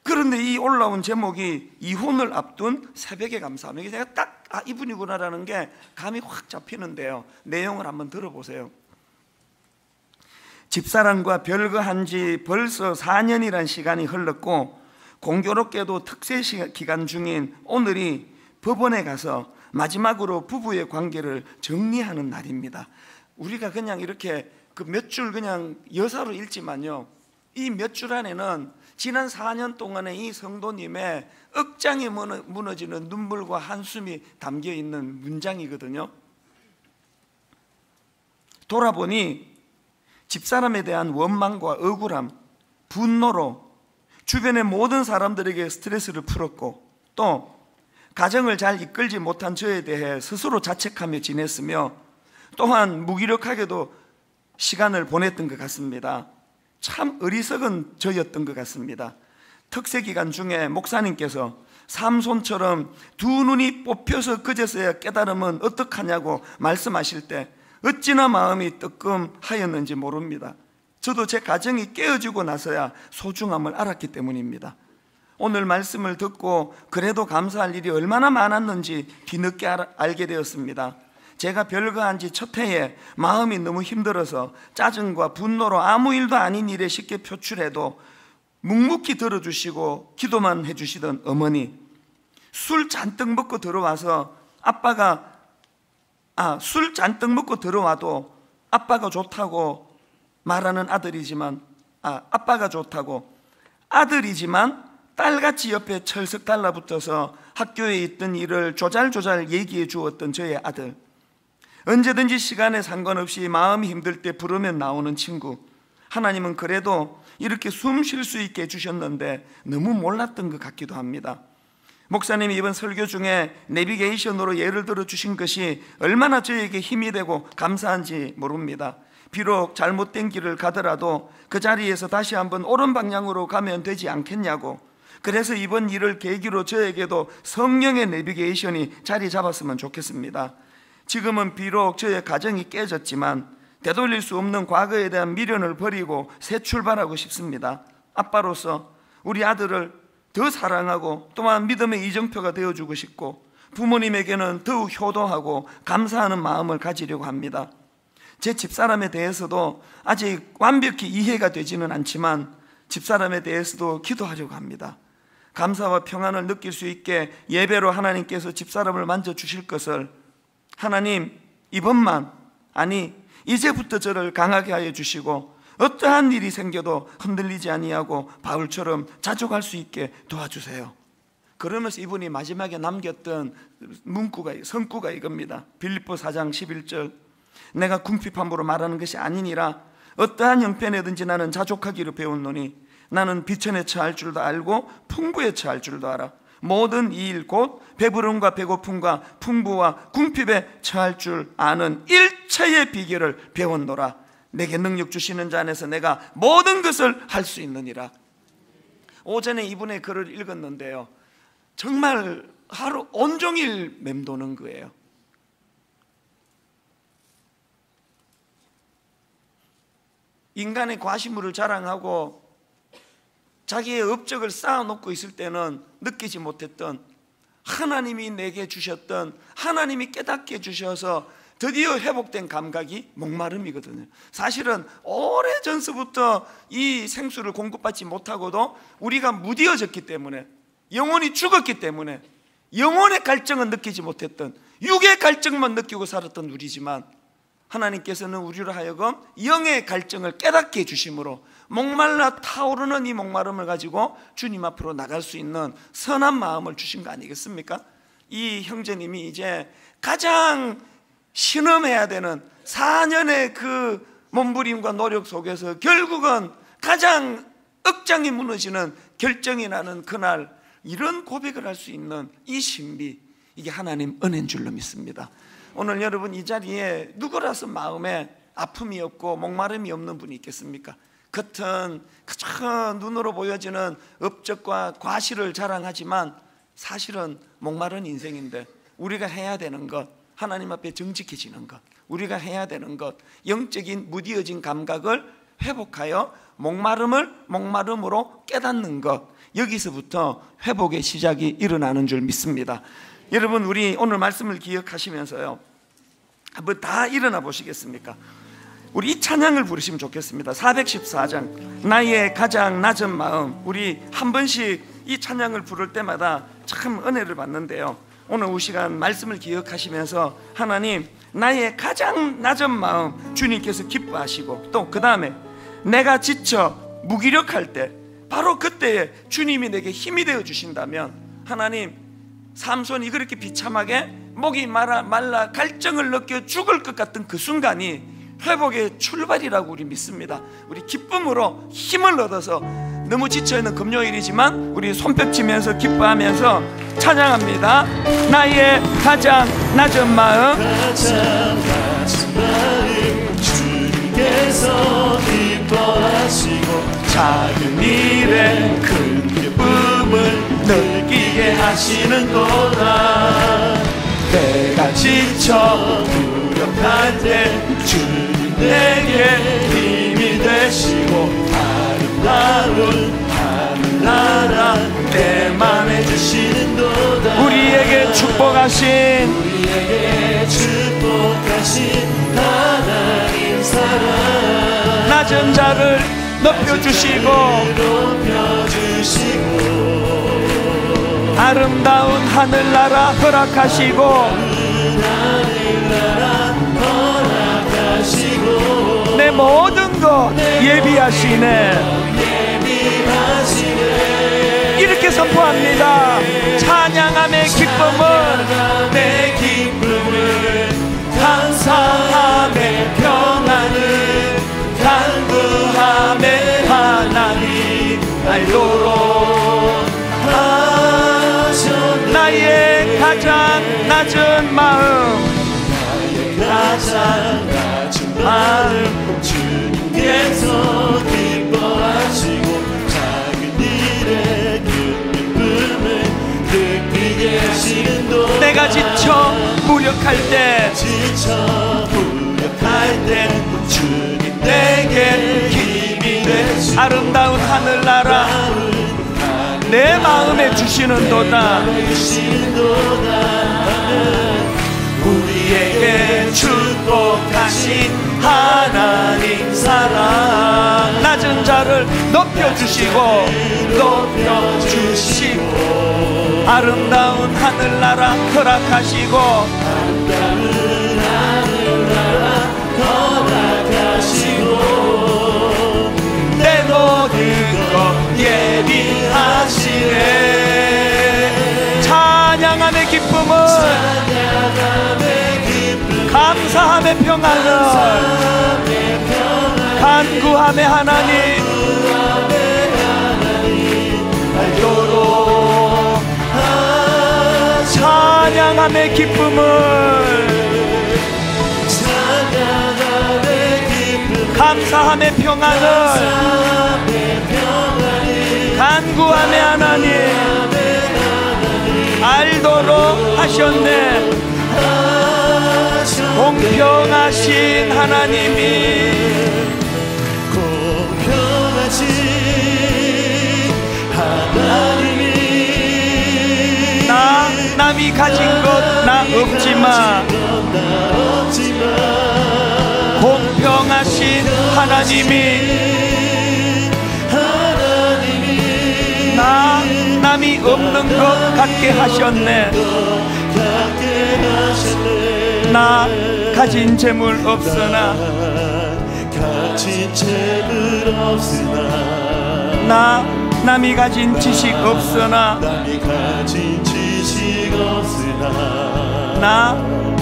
그런데 이 올라온 제목이 이혼을 앞둔 새벽에 감사하며, 이게 제가 딱 이분이구나라는 게 감이 확 잡히는데요. 내용을 한번 들어보세요. 집사람과 별거한 지 벌써 4년이란 시간이 흘렀고 공교롭게도 특세 기간 중인 오늘이 법원에 가서 마지막으로 부부의 관계를 정리하는 날입니다. 우리가 그냥 이렇게 그 몇 줄 그냥 여사로 읽지만요, 이 몇 줄 안에는 지난 4년 동안의 이 성도님의 억장이 무너지는 눈물과 한숨이 담겨 있는 문장이거든요. 돌아보니 집사람에 대한 원망과 억울함, 분노로 주변의 모든 사람들에게 스트레스를 풀었고, 또 가정을 잘 이끌지 못한 저에 대해 스스로 자책하며 지냈으며, 또한 무기력하게도 시간을 보냈던 것 같습니다. 참 어리석은 저였던 것 같습니다. 특세 기간 중에 목사님께서 삼손처럼 두 눈이 뽑혀서 그제서야 깨달으면 어떡하냐고 말씀하실 때 어찌나 마음이 뜨끔하였는지 모릅니다. 저도 제 가정이 깨어지고 나서야 소중함을 알았기 때문입니다. 오늘 말씀을 듣고 그래도 감사할 일이 얼마나 많았는지 뒤늦게 알게 되었습니다. 제가 별거한 지 첫 해에 마음이 너무 힘들어서 짜증과 분노로 아무 일도 아닌 일에 쉽게 표출해도 묵묵히 들어주시고 기도만 해주시던 어머니, 술 잔뜩 먹고 들어와서 술 잔뜩 먹고 들어와도 아빠가 좋다고 말하는 아들이지만 아빠가 좋다고 아들이지만 딸같이 옆에 철석 달라붙어서 학교에 있던 일을 조잘조잘 얘기해 주었던 저의 아들, 언제든지 시간에 상관없이 마음이 힘들 때 부르면 나오는 친구, 하나님은 그래도 이렇게 숨 쉴 수 있게 해주셨는데 너무 몰랐던 것 같기도 합니다. 목사님이 이번 설교 중에 내비게이션으로 예를 들어 주신 것이 얼마나 저에게 힘이 되고 감사한지 모릅니다. 비록 잘못된 길을 가더라도 그 자리에서 다시 한번 옳은 방향으로 가면 되지 않겠냐고, 그래서 이번 일을 계기로 저에게도 성령의 내비게이션이 자리 잡았으면 좋겠습니다. 지금은 비록 저의 가정이 깨졌지만 되돌릴 수 없는 과거에 대한 미련을 버리고 새 출발하고 싶습니다. 아빠로서 우리 아들을 더 사랑하고 또한 믿음의 이정표가 되어주고 싶고 부모님에게는 더욱 효도하고 감사하는 마음을 가지려고 합니다. 제 집사람에 대해서도 아직 완벽히 이해가 되지는 않지만 집사람에 대해서도 기도하려고 합니다. 감사와 평안을 느낄 수 있게 예배로 하나님께서 집사람을 만져주실 것을, 하나님 이번만, 아니 이제부터 저를 강하게 하여 주시고 어떠한 일이 생겨도 흔들리지 아니하고 바울처럼 자족할 수 있게 도와주세요. 그러면서 이분이 마지막에 남겼던 성구가 이겁니다. 빌립보 4장 11절, 내가 궁핍함으로 말하는 것이 아니니라 어떠한 형편에든지 나는 자족하기로 배웠노니 나는 비천에 처할 줄도 알고 풍부에 처할 줄도 알아. 모든 이 일 곧 배부름과 배고픔과 풍부와 궁핍에 처할 줄 아는 일체의 비결을 배웠노라. 내게 능력 주시는 자 안에서 내가 모든 것을 할 수 있느니라. 오전에 이분의 글을 읽었는데요, 정말 하루 온종일 맴도는 거예요. 인간의 과시물을 자랑하고 자기의 업적을 쌓아놓고 있을 때는 느끼지 못했던 하나님이 내게 주셨던, 하나님이 깨닫게 해주셔서 드디어 회복된 감각이 목마름이거든요. 사실은 오래전서부터 이 생수를 공급받지 못하고도 우리가 무디어졌기 때문에, 영혼이 죽었기 때문에 영혼의 갈증은 느끼지 못했던, 육의 갈증만 느끼고 살았던 우리지만 하나님께서는 우리로 하여금 영의 갈증을 깨닫게 해주심으로 목말라 타오르는 이 목마름을 가지고 주님 앞으로 나갈 수 있는 선한 마음을 주신 거 아니겠습니까? 이 형제님이 이제 가장 신음해야 되는 4년의 그 몸부림과 노력 속에서 결국은 가장 억장이 무너지는 결정이 나는 그날, 이런 고백을 할 수 있는 이 신비, 이게 하나님 은혜인 줄로 믿습니다. 오늘 여러분 이 자리에 누구라서 마음에 아픔이 없고 목마름이 없는 분이 있겠습니까? 겉은 그저 눈으로 보여지는 업적과 과실을 자랑하지만 사실은 목마른 인생인데 우리가 해야 되는 것, 하나님 앞에 정직해지는 것, 우리가 해야 되는 것, 영적인 무디어진 감각을 회복하여 목마름을 목마름으로 깨닫는 것, 여기서부터 회복의 시작이 일어나는 줄 믿습니다. 여러분, 우리 오늘 말씀을 기억하시면서요, 한번 다 일어나 보시겠습니까? 우리 이 찬양을 부르시면 좋겠습니다. 414장 나의 가장 낮은 마음. 우리 한 번씩 이 찬양을 부를 때마다 참 은혜를 받는데요, 오늘 이 시간 말씀을 기억하시면서 하나님, 나의 가장 낮은 마음 주님께서 기뻐하시고, 또 그 다음에 내가 지쳐 무기력할 때 바로 그때에 주님이 내게 힘이 되어 주신다면, 하나님, 삼손이 그렇게 비참하게 목이 말라 갈증을 느껴 죽을 것 같은 그 순간이 회복의 출발이라고 우리 믿습니다. 우리 기쁨으로 힘을 얻어서, 너무 지쳐있는 금요일이지만 우리 손뼉치면서 기뻐하면서 찬양합니다. 나의 가장 낮은 마음, 주님께서 기뻐하시고 작은 일에 큰 기쁨을 느끼 우리에게 하시는도다. 내가 지쳐 무력할 때 주님 내게 힘이 되시고 아름다운 하늘나라 내 맘에 주시는도다. 우리에게 축복하신 하나님 사랑 낮은 자를 높여주시고 아름다운 하늘나라 허락하시고 내 모든 것 예비하시네. 이렇게 선포합니다. 찬양함의 기쁨은 내 기쁨을 감사함의 평안을 간구함의 하나님 알도록 하셨네. 나의 가장 낮은 마음 주님께서 기뻐하시고 작은 일에 큰 기쁨을 느끼게 하시는도다. 내가 지쳐 무력할 때 주님 내게 힘이 되시고 아름다운 하늘나라 내 마음에 주시는도다. 우리에게 축복하신 하나님 사랑 낮은 자를 높여주시고 아름다운 하늘나라 허락하시고 내 모든 것 예비하시네. 찬양함의 기쁨은 감사함의 평안을 간구함의 하나님 알도록 찬양함의 기쁨을 감사함의 평안을 간구함의 하나님 알도록 하셨네. 공평하신 하나님이 남이 가진 것 나 없지만 공평하신 하나님이 남이 없는 것 같게 하셨네. 나 가진 재물 없으나 나 남이 가진 지식 없으나 나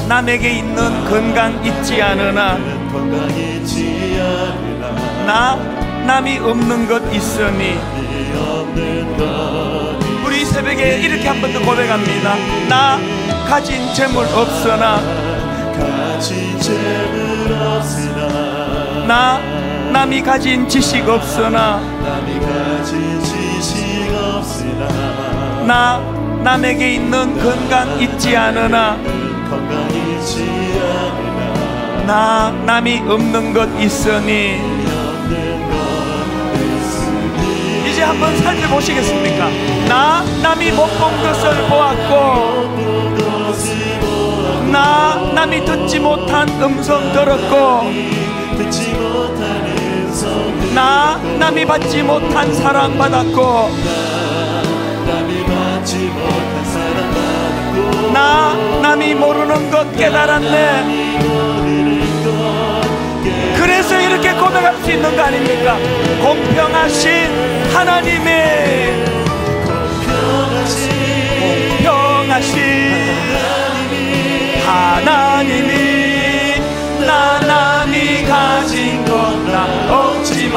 남에게 있는 건강 있지 않으나 나 남이 없는 것 있으니 우리 새벽에 이렇게 한 번 더 고백합니다. 나 가진 재물 없으나 나 남이 가진 지식 없으나 나 남에게 있는 건강 있지 않으나 나 남이 없는 것 있으니 이제 한번 살펴보시겠습니까? 나 남이 못 본 것을 보았고 나 남이 듣지 못한 음성 들었고 나 남이 받지 못한 사랑 받았고 나 남이 모르는 것 깨달았네. 그래서 이렇게 고백할 수 있는 거 아닙니까? 공평하신 하나님이 나 남이 가진 것 나 없지만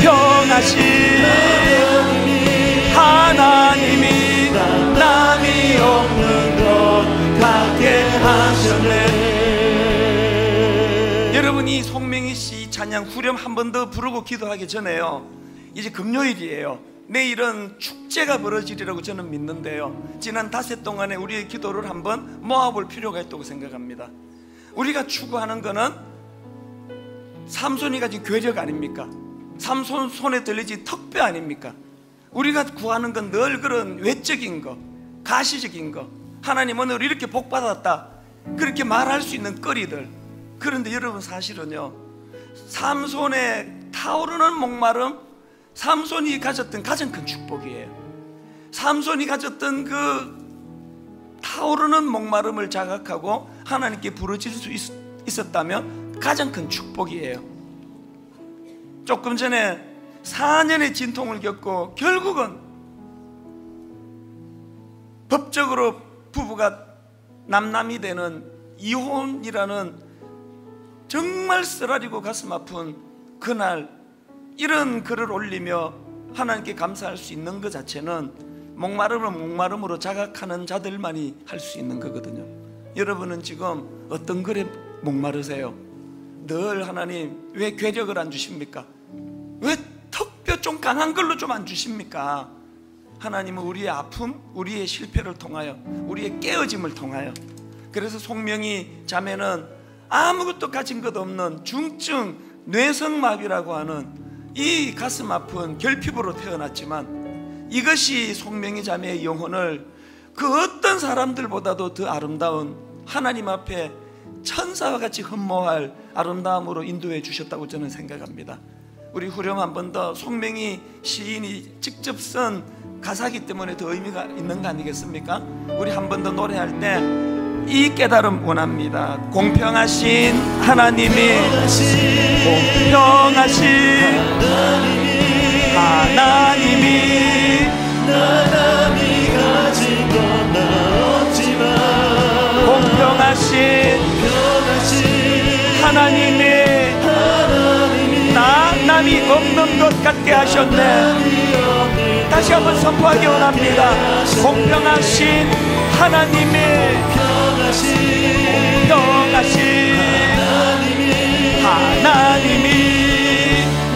공평하신 하나님이 남이 없는 것 같게 하셨네. 여러분, 이 송명희 씨 찬양 후렴 한 번 더 부르고 기도하기 전에요, 이제 금요일이에요. 내일은 축제가 벌어지리라고 저는 믿는데요, 지난 닷새 동안에 우리의 기도를 한번 모아볼 필요가 있다고 생각합니다. 우리가 추구하는 것은 삼손이 가진 괴력 아닙니까? 삼손 손에 들리지 턱뼈 아닙니까? 우리가 구하는 건 늘 그런 외적인 거, 가시적인 거, 하나님은 우리 이렇게 복받았다 그렇게 말할 수 있는 거리들. 그런데 여러분, 사실은요, 삼손의 타오르는 목마름, 삼손이 가졌던 가장 큰 축복이에요. 삼손이 가졌던 그 타오르는 목마름을 자각하고 하나님께 부르짖을 수 있었다면 가장 큰 축복이에요. 조금 전에 4년의 진통을 겪고 결국은 법적으로 부부가 남남이 되는 이혼이라는 정말 쓰라리고 가슴 아픈 그날, 이런 글을 올리며 하나님께 감사할 수 있는 것 자체는 목마름을 목마름으로 자각하는 자들만이 할 수 있는 거거든요. 여러분은 지금 어떤 글에 목마르세요? 늘 하나님 왜 괴력을 안 주십니까? 왜 턱뼈 좀 강한 걸로 좀 안 주십니까? 하나님은 우리의 아픔, 우리의 실패를 통하여, 우리의 깨어짐을 통하여, 그래서 송명이 자매는 아무것도 가진 것 없는 중증 뇌성마비라고 하는 이 가슴 아픈 결핍으로 태어났지만, 이것이 송명이 자매의 영혼을 그 어떤 사람들보다도 더 아름다운 하나님 앞에 천사와 같이 흠모할 아름다움으로 인도해 주셨다고 저는 생각합니다. 우리 후렴 한 번 더, 송명이 시인이 직접 쓴 가사기 때문에 더 의미가 있는 거 아니겠습니까? 우리 한 번 더 노래할 때 이 깨달음 원합니다. 공평하신 하나님이, 공평하신 하나님이, 남이 가진 건 나 없지만 공평하신 하나님이 나 남이 없는 것 같게 하셨네. 다시 한번 선포하기 원합니다. 공평하신 하나님이, 공평하신 하나님이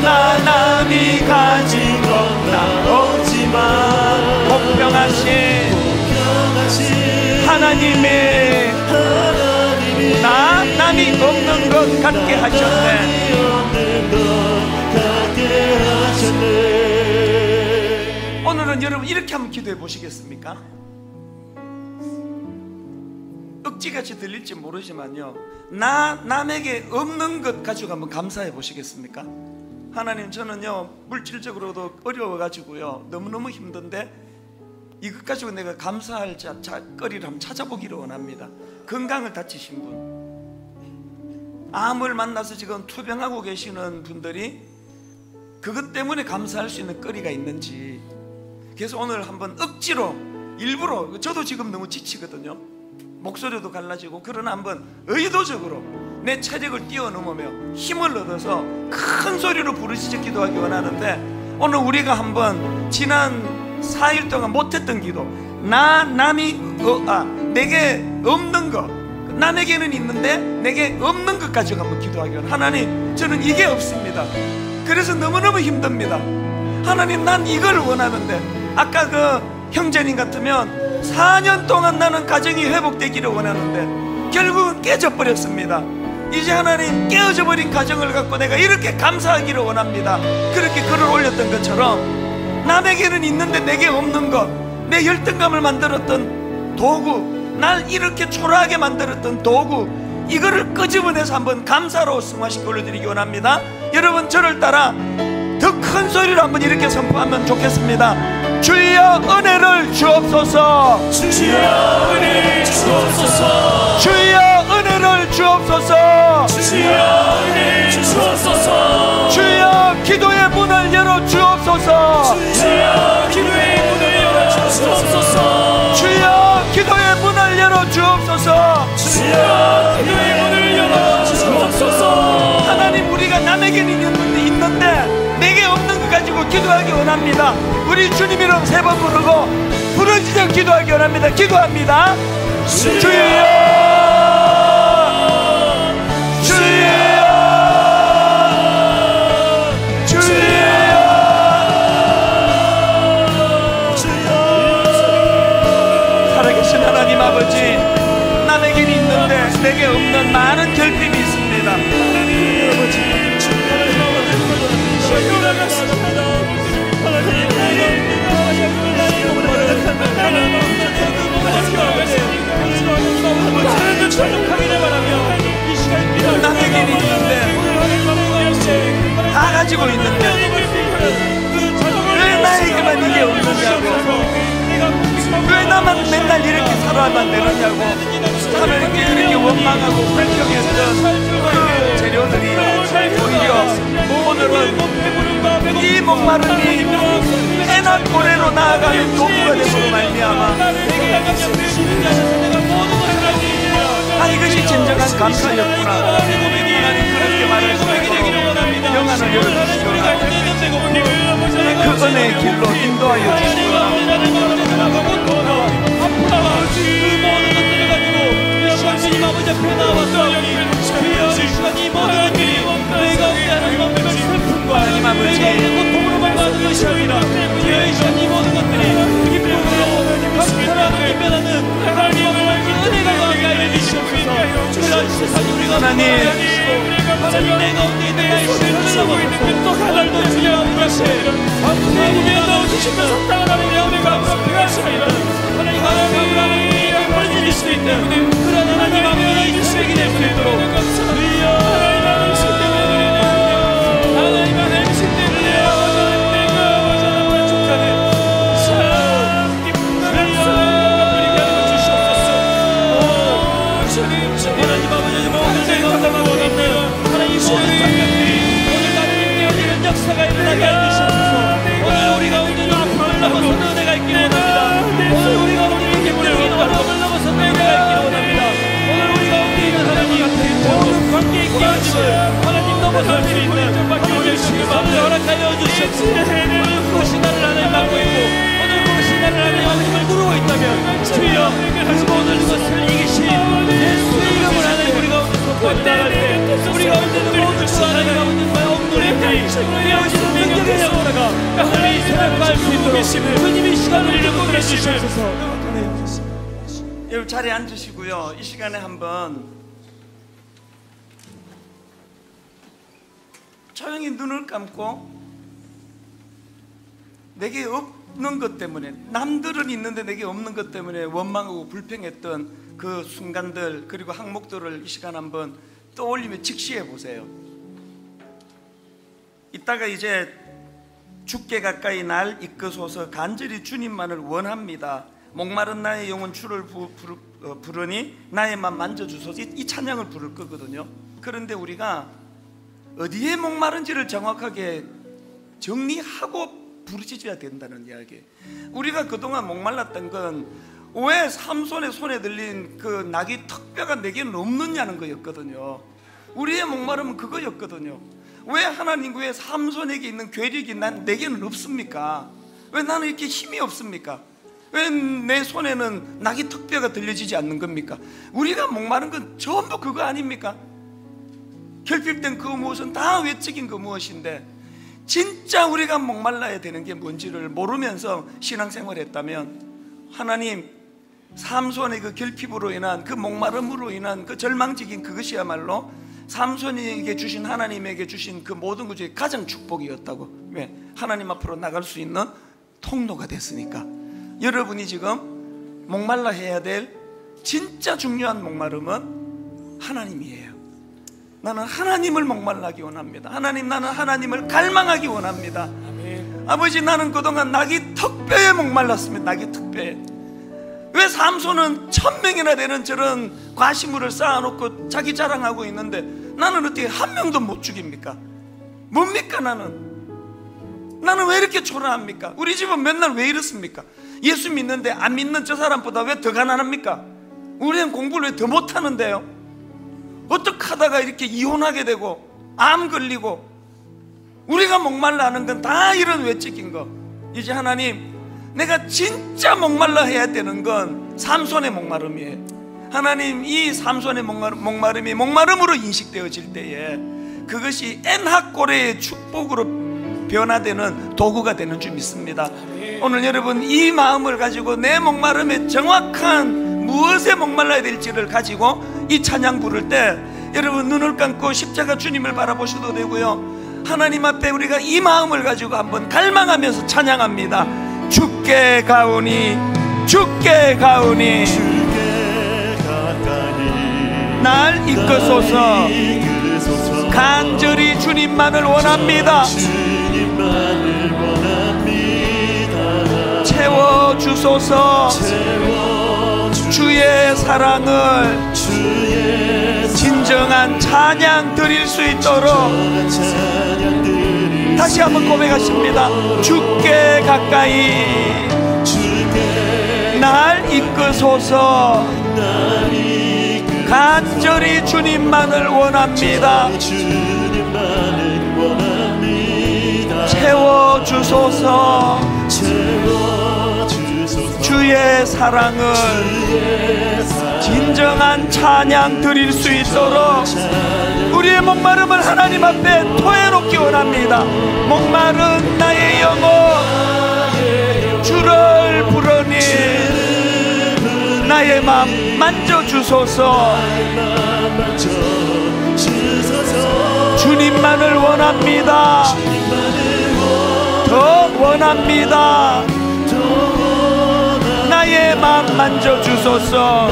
나 남이 가진 건 나 없지만, 공평하신 하나님이 나 남이 없는 것 같게 하셨네. 오늘은 여러분 이렇게 한번 기도해 보시겠습니까? 억지같이 들릴지 모르지만요, 나 남에게 없는 것 가지고 한번 감사해 보시겠습니까? 하나님, 저는요 물질적으로도 어려워가지고요 너무너무 힘든데 이것 가지고 내가 감사할 거리를 한번 찾아보기를 원합니다. 건강을 다치신 분, 암을 만나서 지금 투병하고 계시는 분들이 그것 때문에 감사할 수 있는 거리가 있는지, 그래서 오늘 한번 억지로, 일부러, 저도 지금 너무 지치거든요, 목소리도 갈라지고, 그러나 한번 의도적으로 내 체력을 뛰어넘으며 힘을 얻어서 큰 소리로 부르짖어 기도하기 원하는데, 오늘 우리가 한번 지난 4일 동안 못했던 기도, 내게 없는 것, 남에게는 있는데 내게 없는 것 가지고 한번 기도하기 원합니다. 하나님, 저는 이게 없습니다. 그래서 너무너무 힘듭니다. 하나님, 난 이걸 원하는데, 아까 그 형제님 같으면 4년 동안 나는 가정이 회복되기를 원하는데 결국은 깨져버렸습니다. 이제 하나님, 깨어져 버린 가정을 갖고 내가 이렇게 감사하기를 원합니다. 그렇게 글을 올렸던 것처럼 남에게는 있는데 내게 없는 것, 내 열등감을 만들었던 도구, 날 이렇게 초라하게 만들었던 도구, 이거를 끄집어내서 한번 감사로 승화시켜 올려드리기 원합니다. 여러분, 저를 따라 더 큰 소리로 한번 이렇게 선포하면 좋겠습니다. 주여 은혜를 주옵소서. 주여 은혜를 주옵소서. 주여 은혜를 주옵소서. 주여 은혜를 주옵소서. 주여 기도의 문을 열어 주옵소서. 주여 기도의 문을 열어 주옵소서. 주여 기도의 문을 열어 주옵소서. 주여 기도의 문을 열어 주옵소서. 하나님, 우리가 남에게는 있는데 내게 없는 것 가지고 기도하기 원합니다. 우리 주님 이름 3번 부르고 부르짖어 기도하기 원합니다. 기도합니다. 주여, 주여, 주여, 아버지, 남에게는 있는데 내게 없는 많은 결핍이 있습니다. 하나님 아버지, 하나님 남에게는 있는데, 다 가지고 있는데 왜 나에게만 이게 없느냐고, 왜 나만 맨날 이렇게 살아야만 되느냐고 하나님께 이렇게 원망하고 불평했던 그 재료들이 오히려 오늘은 이 목마름이 에나코레로 나아가는 도구가 되므로 말미암아 이것이 진정한 감사였구나. 하나님 그렇게 말하시고 영안을 열어주시고 그 은혜의 길로 인도하여 주시고 주님 아버지 앞에 나와서 이 모든 것들이 너희가 없다는 슬픔과 하나님 아버지, 고통으로 말하는 것이 아니라 이 모든 것들이 기쁨으로 감사하고 기뻐하는 하나님의 은혜가 너희가 알려주시옵소서. 세상에 우리가 하나님, 하나님 내가 어디 내가 있는 또 하나님도 중요한 것이 우리가 넣어주시면서 하나님의 은혜가 필요하시니라. 하나님 벌어질 수 있는 그런 하나님 아버지의 일수에게 될 수 있도록 하나님 음식 때문에 내가 만족하는 하나님 아버지 모든 내가 원하고 있는 하나님 모든 장면들이 오늘 나를 이끌어내는 역사가 일어나게 해주시옵소서. 오늘 우리가 오늘 아픔을 넘어서는 은혜가 있기를 원합니다. 오늘 우리가 오늘 이렇게 무너지는 아픔을 넘어서는 은혜가 있기를 원합니다. 오늘 우리가 오늘 있는 하나님 모든 관계의 깨어짐을 하나님 넘어설 수 있는 오늘 주님 앞에 허락하여 주시옵소서. 오늘 그것이 나를 하나님 맡고 있고 오늘 그것이 나를 하나님 아버지를 누르고 있다면 주여 그 모든 것을 이기신 예수의 이름을 하나님 우리가 오늘 선포해 나갈 때 우리가 오늘 모든 수 하나님 아버지의 엉뚱한 우리 아버지의 능력의 역사가 하나님 이 새벽과 할 수 있도록 주님이 시간을 이루고 주시옵소서. 여러분 자리에 앉으시고요. 이 시간에 한번 조용히 눈을 감고 내게 없는 것 때문에, 남들은 있는데 내게 없는 것 때문에 원망하고 불평했던 그 순간들 그리고 항목들을 이 시간 한번 떠올리며 직시해 보세요. 이따가 이제 죽게 가까이 날 이끄소서 간절히 주님만을 원합니다. 목마른 나의 영혼 주를 부르니 나의 맘 만져주소서, 이 찬양을 부를 거거든요. 그런데 우리가 어디에 목마른지를 정확하게 정리하고 부르짖어야 된다는 이야기. 우리가 그동안 목말랐던 건 왜 삼손의 손에 들린 그 낙이 턱뼈가 내게는 없느냐는 거였거든요. 우리의 목마름은 그거였거든요. 왜 하나님, 왜 삼손에게 있는 괴력이 내게는 없습니까? 왜 나는 이렇게 힘이 없습니까? 왜 내 손에는 낙이 턱뼈가 들려지지 않는 겁니까? 우리가 목마른 건 전부 그거 아닙니까? 결핍된 그 무엇은 다 외적인 그 무엇인데, 진짜 우리가 목말라야 되는 게 뭔지를 모르면서 신앙생활을 했다면 하나님, 삼손의 그 결핍으로 인한 그 목마름으로 인한 그 절망적인 그것이야말로 삼손에게 주신, 하나님에게 주신 그 모든 것 중에 가장 축복이었다고. 왜? 하나님 앞으로 나갈 수 있는 통로가 됐으니까. 여러분이 지금 목말라 해야 될 진짜 중요한 목마름은 하나님이에요. 나는 하나님을 목말라하기 원합니다. 하나님, 나는 하나님을 갈망하기 원합니다. 아멘. 아버지, 나는 그동안 낙이 턱뼈에 목말랐습니다. 낙이 턱뼈에. 왜 삼손은 1000명이나 되는 저런 과시물을 쌓아놓고 자기 자랑하고 있는데 나는 어떻게 한 명도 못 죽입니까? 뭡니까? 나는 왜 이렇게 초라합니까? 우리 집은 맨날 왜 이렇습니까? 예수 믿는데 안 믿는 저 사람보다 왜 더 가난합니까? 우리는 공부를 왜 더 못하는데요? 어떻게 하다가 이렇게 이혼하게 되고 암 걸리고, 우리가 목말라 하는 건 다 이런 외적인 거. 이제 하나님, 내가 진짜 목말라 해야 되는 건 삼손의 목마름이에요. 하나님, 이 삼손의 목마름이 목마름으로 인식되어질 때에 그것이 엔하꼬레의 축복으로 변화되는 도구가 되는 줄 믿습니다. 오늘 여러분, 이 마음을 가지고 내 목마름의 정확한 무엇에 목말라야 될지를 가지고 이 찬양 부를 때 여러분 눈을 감고 십자가 주님을 바라보셔도 되고요, 하나님 앞에 우리가 이 마음을 가지고 한번 갈망하면서 찬양합니다. 주께 가오니 주께 가오니 날 이끄소서. 간절히 주님만을 원합니다. 채워주소서. 주의 사랑을 진정한 찬양 드릴 수 있도록 다시 한번 고백하십니다. 주께 가까이 날 이끄소서. 간절히 주님만을 원합니다. 채워주소서. 주의 사랑을 진정한 찬양 드릴 수 있도록 우리의 목마름을 하나님 앞에 토해놓기 원합니다. 목마른 나의 영혼 주를 부르니 나의 맘 만져주소서. 주님만을 원합니다. 더 원합니다. 나의 맘 만져주소서.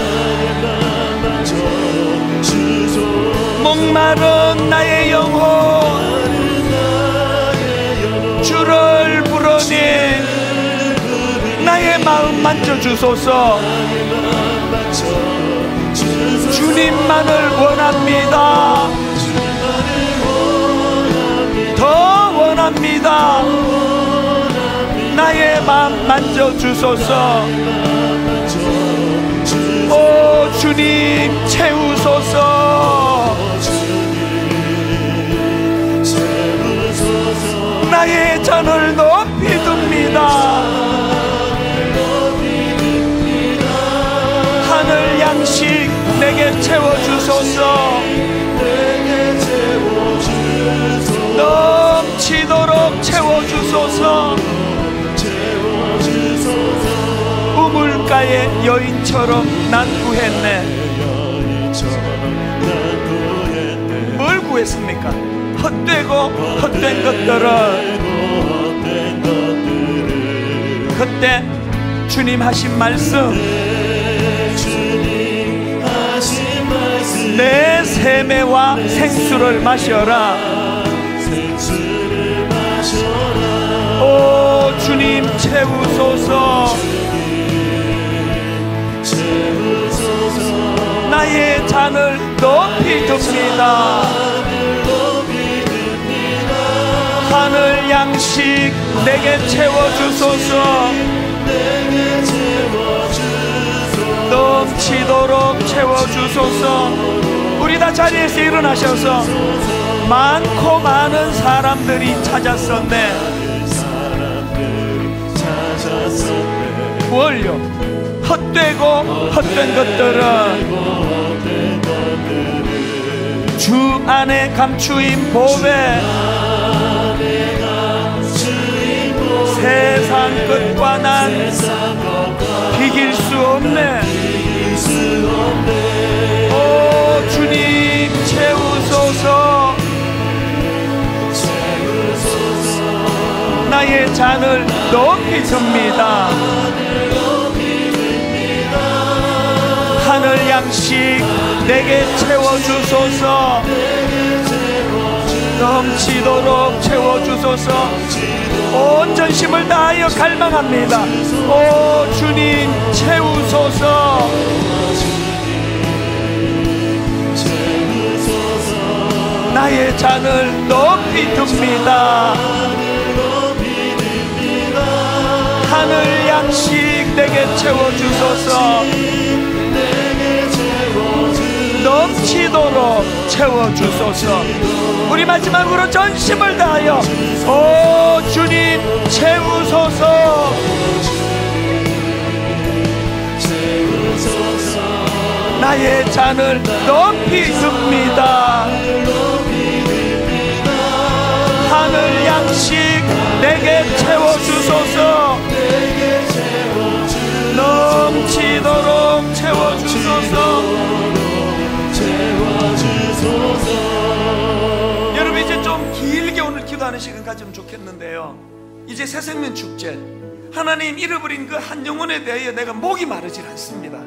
목마른 나의 영혼 주를 부르니 나의 마음 만져주소서. 주님만을 원합니다. 더 원합니다. 나의 맘 만져주소서. 오 주님 채우소서. 나의 잔을 높이 듭니다. 하늘 양식 내게 채워주소서. 넘치도록 채워주소서. 우물가의 여인처럼 난 구했네. 뭘 구했습니까? 헛되고 헛된 것들을. 그때 주님 하신 말씀, 내 세매와 생수를 마셔라. 오 주님 채우소서. 나의 잔을 높이 듭니다. 하늘 양식 내게 채워주소서. 넘치도록 채워주소서. 우리 다 자리에서 일어나셔서 많고 많은 사람들이 찾았었네. 뭘요? 헛되고 헛된 것들은 주 안에 감추인 보배. 세상 끝과 난 비길 수 없네. 오 주님 채우소서. 나의 잔을 높이 듭니다. 하늘 양식 내게 채워주소서. 넘치도록 채워주소서. 온 전심을 다하여 갈망합니다. 오 주님 채우소서. 나의 잔을 높이 듭니다. 하늘 양식 내게 채워주소서. 넘치도록 채워주소서. 우리 마지막으로 전심을 다하여 오 주님 채우소서. 나의 잔을 높이 듭니다. 하늘 양식 내게 채워주소서. 넘치도록 채워주소서. 시간 가지면 좋겠는데요, 이제 새생명 축제, 하나님 잃어버린 그 한 영혼에 대하여 내가 목이 마르질 않습니다.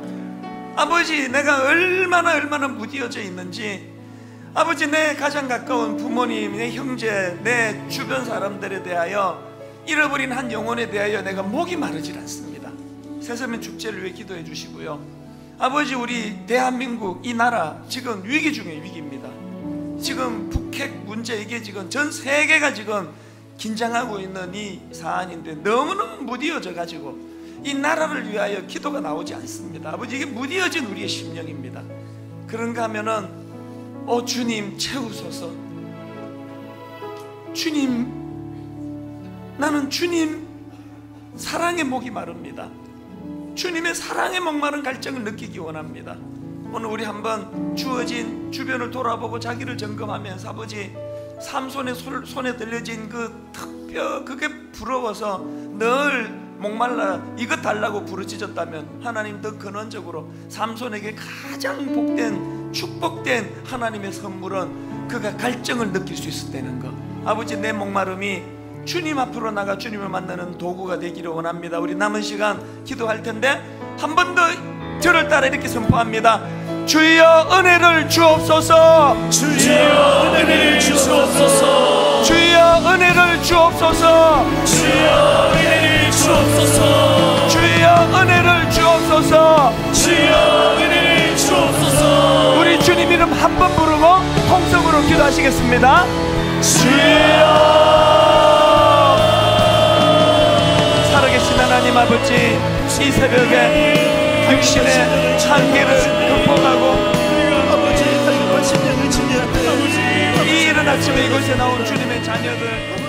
아버지, 내가 얼마나 무디어져 있는지, 아버지, 내 가장 가까운 부모님, 내 형제, 내 주변 사람들에 대하여 잃어버린 한 영혼에 대하여 내가 목이 마르질 않습니다. 새생명 축제를 위해 기도해 주시고요. 아버지, 우리 대한민국 이 나라 지금 위기 중에 위기입니다. 지금 북핵 문제, 이게 지금 전 세계가 지금 긴장하고 있는 이 사안인데 너무너무 무디어져 가지고 이 나라를 위하여 기도가 나오지 않습니다. 아버지, 이게 무디어진 우리의 심령입니다. 그런가 하면은 주님 채우소서. 주님, 나는 주님 사랑의 목이 마릅니다. 주님의 사랑의 목마른 갈증을 느끼기 원합니다. 오늘 우리 한번 주어진 주변을 돌아보고 자기를 점검하면서, 아버지, 삼손의 손에 들려진 그 턱뼈, 그게 부러워서 늘 목말라 이것 달라고 부르짖었다면, 하나님 더 근원적으로 삼손에게 가장 복된, 축복된 하나님의 선물은 그가 갈증을 느낄 수 있었다는 것. 아버지, 내 목마름이 주님 앞으로 나가 주님을 만나는 도구가 되기를 원합니다. 우리 남은 시간 기도할 텐데 한 번 더 저를 따라 이렇게 선포합니다. 주여 은혜를 주옵소서. 주여 은혜를 주옵소서. 주여 은혜를 주옵소서. 주여 은혜를 주옵소서. 주여 은혜를 주옵소서. 주여 은혜를 주옵소서. 우리 주님 이름 한 번 부르고 통성으로 기도하시겠습니다. 주여. 살아계신 하나님 아버지, 이 새벽에 당신의 한계를 극복하고 이 이른 아침에 이곳에 나온 주님의 자녀들,